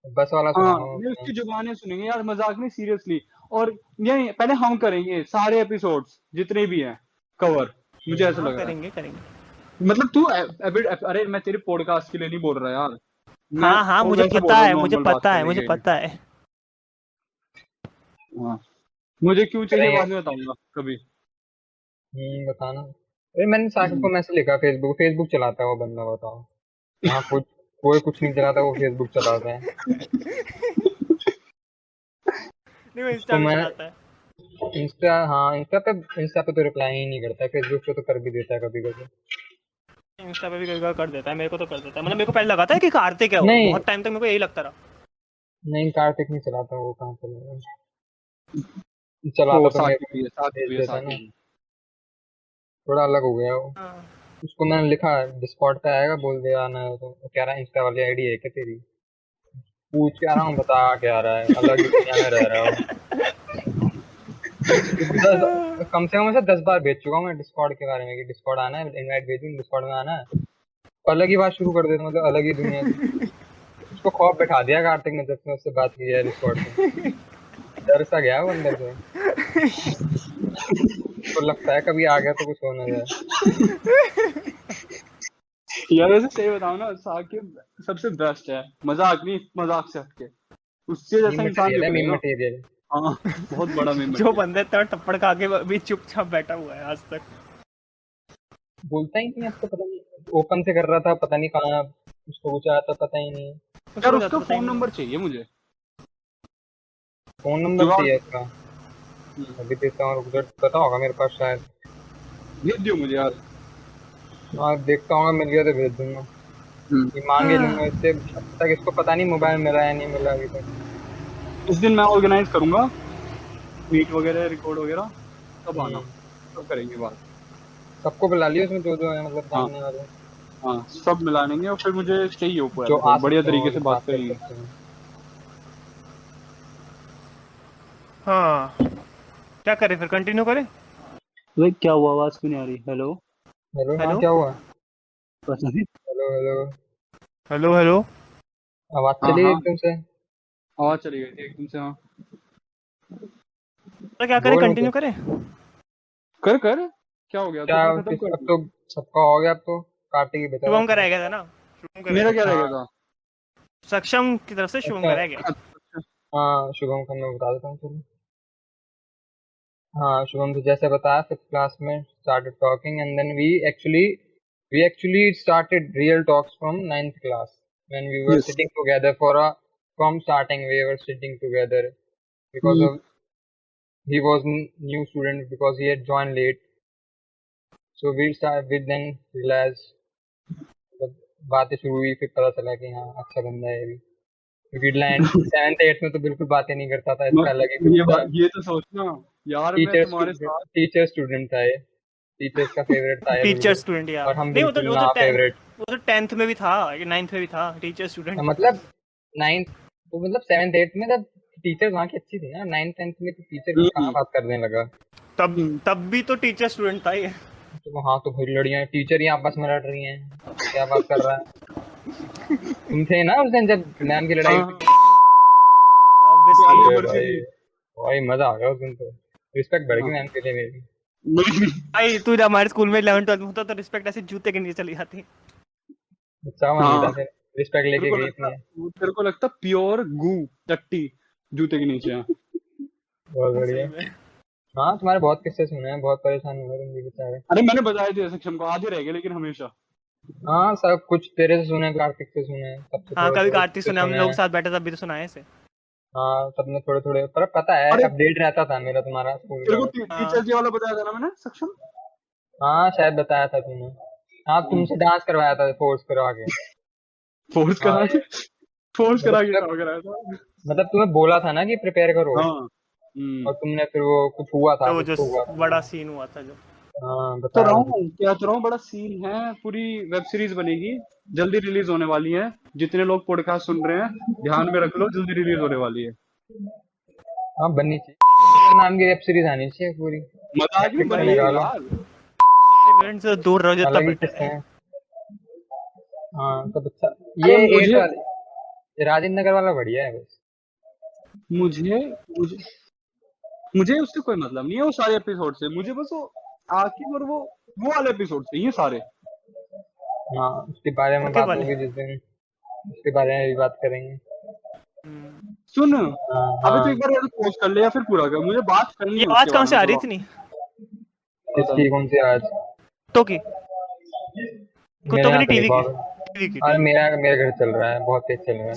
बस वाला हाँ, सुनाऊंगा मैं नहीं तुम्हें। उसकी जुबानें सुनेंगे यार, मजाक नहीं, सीरियसली। और नहीं, पहले हम करेंगे सारे एपिसोड्स जितने भी हैं कवर, मुझे ऐसा हाँ, लग रहा करेंगे करेंगे। है। मतलब तू अरे मैं तेरे पॉडकास्ट के लिए नहीं बोल रहा यार, मैं हाँ हाँ, और मुझे वैसे बोल पता रहा हूँ, है, मुझे नॉर्मल बात पता है, करने मुझे के लिए। पता है। हाँ, मुझे क्यों चाहिए करेंगे। बाद में बताऊंगा कभी। बताना। अरे मैंने साकिब को मैसेज लिखा, फेसबुक फेसबुक चलाता है वो बंदा, बताओ। यहाँ कुछ कोई कुछ नहीं चलाता, वो फेसबुक चलाता है। नहीं, वो इंस्टा उसको भी मैं चलाता है। इंस्टा, हाँ इंस्टा पे तो रिप्लाई ही नहीं करता है, फेसबुक पे तो कर भी देता है कभी कभी। इंस्टा पे भी कभी कभी कर देता है, मेरे को तो कर देता है। मतलब मेरे को पहले लगा था कि कार्तिक है, वो नहीं बहुत टाइम तक मेरे को यही लगता रहा। नहीं, कार्तिक नहीं चलाता, वो कहाँ चलेगा, चलाता वो तो मेरे साकिब को भी है, साकिब भेज भी है, देता ना। साकिब भी। थोड़ा अलग हो गया वो। हाँ। उसको मैंने लिखा डिस्कॉर्ड पे आएगा, बोल दे आना है, तो वो कह रहा है इंस्टा वाली आईडी है क्या तेरी, पूछ के आ रहा हूँ, बता क्या रहा है, अलग ही दुनिया में रह रहा है वो। कम से कम ऐसे 10 बार भेज चुका हूँ मैं डिस्कॉर्ड के बारे में, कि डिस्कॉर्ड आना है, इनवाइट भेजूँ, डिस्कॉर्ड में आना है, तो अलग ही बात शुरू कर देता, मतलब अलग ही दुनिया की। उसको खौफ बैठा दिया कार्तिक ने, जब से उससे बात की है डिस्कॉर्ड पे, डर सा गया वो अंदर से। उसको लगता है कभी आ गया तो कुछ हो ना जाए। यार वैसे सही बताऊं ना, साकिब सबसे बेस्ट है, मजाक नहीं, मजाक से हटके, उससे मीम जैसा इंसान नहीं मटेरियल है, मीम बनेगा। मटेरियल। हाँ, बहुत बड़ा मेंबर जो है। बंदे इतना टप्पड़ खा के भी चुपचाप बैठा हुआ है आज तक। बोलता ही नहीं, अब तो पता नहीं, ओपन से कर रहा था, पता नहीं कहाँ उसको कुछ आया था, पता ही नहीं। यार उसको उसका पता ही फोन नहीं। नंबर चाहिए मुझे, फोन नंबर जुगाड़। चाहिए उसका, अभी देता हूँ, रुक जा, पता होगा मेरे पास शायद। भेज दियो मुझे यार। हाँ देखता हूँ, मिल गया तो भेज दूंगा। ये मांगे लूंगा इससे, अब तक इसको पता नहीं मोबाइल मिला या नहीं मिला अभी तक। इस दिन मैं ऑर्गेनाइज करूंगा मीट वगैरह, रिकॉर्ड वगैरह, तब आना, तब करेंगे बात। सबको बुला लिया उसमें, जो जो है मतलब हाँ जानने वाले, हाँ, सब मिला लेंगे, और फिर मुझे चाहिए वो पूरा जो आ एपिसोड, बढ़िया सकते हो तरीके और से बात बात कर करेंगे। सकते हैं। हाँ, क्या करें फिर, कंटिन्यू करें? भाई क्या हुआ, आवाज क्यों नहीं आ रही? हेलो हेलो, हाँ हेलो क्या हुआ? पता नहीं। Hello hello, hello hello. आवाज हाँ चली हाँ, एकदम से। आवाज चली गई थी एकदम से। हाँ, तो क्या करें, बोल मुझे, कंटिन्यू करें? कर कर, क्या हो गया, तो क्या फिर खत्म किस, कर अब दो। तो सबका हो गया, अब तो कार्तिक ही बचा शुभम का था। रह गया था ना, शुभम का रह मेरा गया क्या था। रह हाँ गया था? सक्षम की तरफ से शुभम अच्छा, का रह गया। हाँ शुभम का मैं बता देता हूँ चलो। हाँ शुभम तो जैसे बताया, 5th क्लास में started talking and then we actually started real talks from 9th class when we were yes. sitting together from starting we were sitting together because of he was new student because he had joined late, so we then realized, मतलब बातें शुरू हुई, फिर पता चला कि हाँ अच्छा बंदा है ये भी, क्योंकि 7th 8th में तो बिल्कुल बातें नहीं करता था, इसका अलग ही ग्रुप था। ये तो सोचना यार, मैं तुम्हारे साथ। टीचर स्टूडेंट था ये, टीचर्स का फेवरेट था ये टीचर बिल्कुल, स्टूडेंट यार, और हम नहीं बिल्कुल वो ना तो फेवरेट। वो तो 10th में भी था, 9th में भी था टीचर स्टूडेंट। मतलब 9th, तो मतलब 7th 8th में जब टीचर वहाँ की अच्छी थी ना 9th 10th में, तो टीचर की कहाँ बात करने लगा। तब भी तो टीचर स्टूडेंट था ये। तो हाँ तो भाई लड़ियाँ टीचर ही आपस में लड़ रही हैं, क्या बात कर रहा है। तुम थे ना उस दिन जब मैम की लड़ाई हुई? Obviously। भाई भाई मजा आ गया उस दिन तो, रिस्पेक्ट बढ़ गई मैम के लिए मेरी। भाई तू जब हमारे स्कूल में 11th 12th में होता तो रिस्पेक्ट ऐसे जूते के नीचे चली जाती। अच्छा मन नहीं था फिर, रिस्पेक्ट लेके गई इतनी। तेरे को लगता प्योर गू टट्टी जूते के नीचे है। बहुत बढ़िया। हाँ तुम्हारे बहुत किस्से सुने हैं, बहुत परेशान हुए तुम भी बेचारे। अरे मैंने बताया थे सक्षम को, आधे रह गए लेकिन हमेशा। हाँ सब कुछ तेरे से सुने, कार्तिक से सुने, सबसे हाँ थोड़े कभी थोड़े कार्तिक सुने, हम लोग साथ बैठे तब भी तो सुनाए इसे। हाँ सबने थोड़े थोड़े, पर पता है अरे- अपडेट रहता था मेरा तुम्हारा स्कूल तेरे को का। टीचर डे वाला बताया था ना मैंने सक्षम? हाँ शायद बताया था तुमने। हाँ तुमसे डांस करवाया था फोर्स करवा के। फोर्स हाँ। करा के फोर्स करा के मतलब- कराया था। मतलब तुम्हें बोला था ना कि प्रिपेयर करो, हाँ। और तुमने फिर वो कुछ हुआ था, तो कुछ जो तो हुआ था। बड़ा सीन हुआ था जो। हाँ तो बता रहा रहा हूँ क्या तो रहा हूँ, बड़ा सीन है, पूरी वेब सीरीज बनेगी, जल्दी रिलीज होने वाली है। जितने लोग पॉडकास्ट सुन रहे हैं ध्यान में रख लो, जल्दी रिलीज होने वाली है। हाँ बननी चाहिए, नाम की वेब सीरीज आनी चाहिए पूरी। मजाक नहीं Netflix पे बनेगी निकालो। यार। इवेंट से दूर रहो जितना अलग ही बेटर किस्से है। हैं। हाँ तो अच्छा अरे ये मुझे- एट वाले राजेंद्र नगर वाला बढ़िया है बस। मुझे मुझे मुझे उससे कोई मतलब नहीं है, वो सारे एपिसोड से। मुझे बस वो आखिर और वो वाले एपिसोड चाहिए सारे। हाँ उसके बारे में उनके बात वाले। होगी जिस दिन, उसके बारे में भी बात करेंगे। सुन हाँ, अबे तो हाँ। एक बार यार पोस्ट कर ले या फिर पूरा कर, मुझे बात करनी ये है आवाज उसके कहाँ बारे से में आ रही थोड़ा। थी? नहीं इसकी कौन सी आज? तो की मेरे कुत्तों के यहाँ लिए तो नहीं टीवी बहुत। की टीवी अरे मेरे घर चल रहा है, बहुत तेज चल रहा है।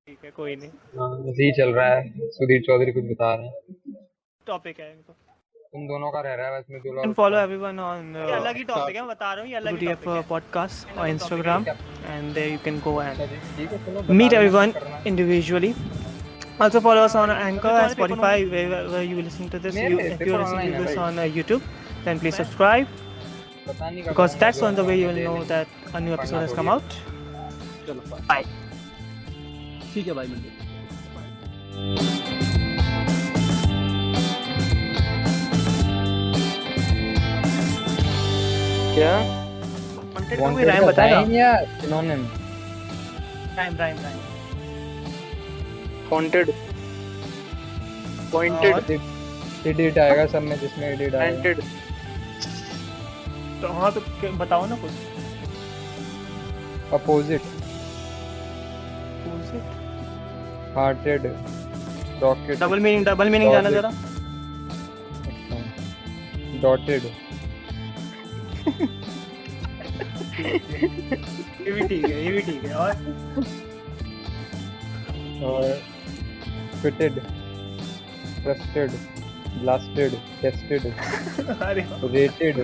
ठीक है कोई नहीं। हाँ जी चल रहा है, सुधीर चौधरी कुछ बता रहे हैं। टॉपिक है तुम दोनों का रह रहा है बस में, दो लोग। and follow everyone on अलग ही टॉपिक है, मैं बता रहा हूँ ये अलग ही टॉपिक है। podcast on Instagram and there you can go and ठीक है चलो meet everyone individually. Also follow us on Anchor and Spotify where you listen to this. If you're listening to this on YouTube, then please subscribe पता नहीं कब because आऊंगा, that's जो on the way you will आऊंगा know daily। that a new episode has come out. चलो Bye. ठीक है भाई, मिलते हैं। क्या? Wanted का कोई Wanted rhyme का बताएगा? rhyme या synonym? Rhyme. Haunted. Pointed. Edit आएगा सब में, जिसमें edit आएगा। Planted. तो हाँ तो बताओ ना कुछ। Opposite, hearted, rocket, double meaning जाना जरा। dotted, ये भी ठीक है और fitted, trusted, blasted, tested, अरे rated,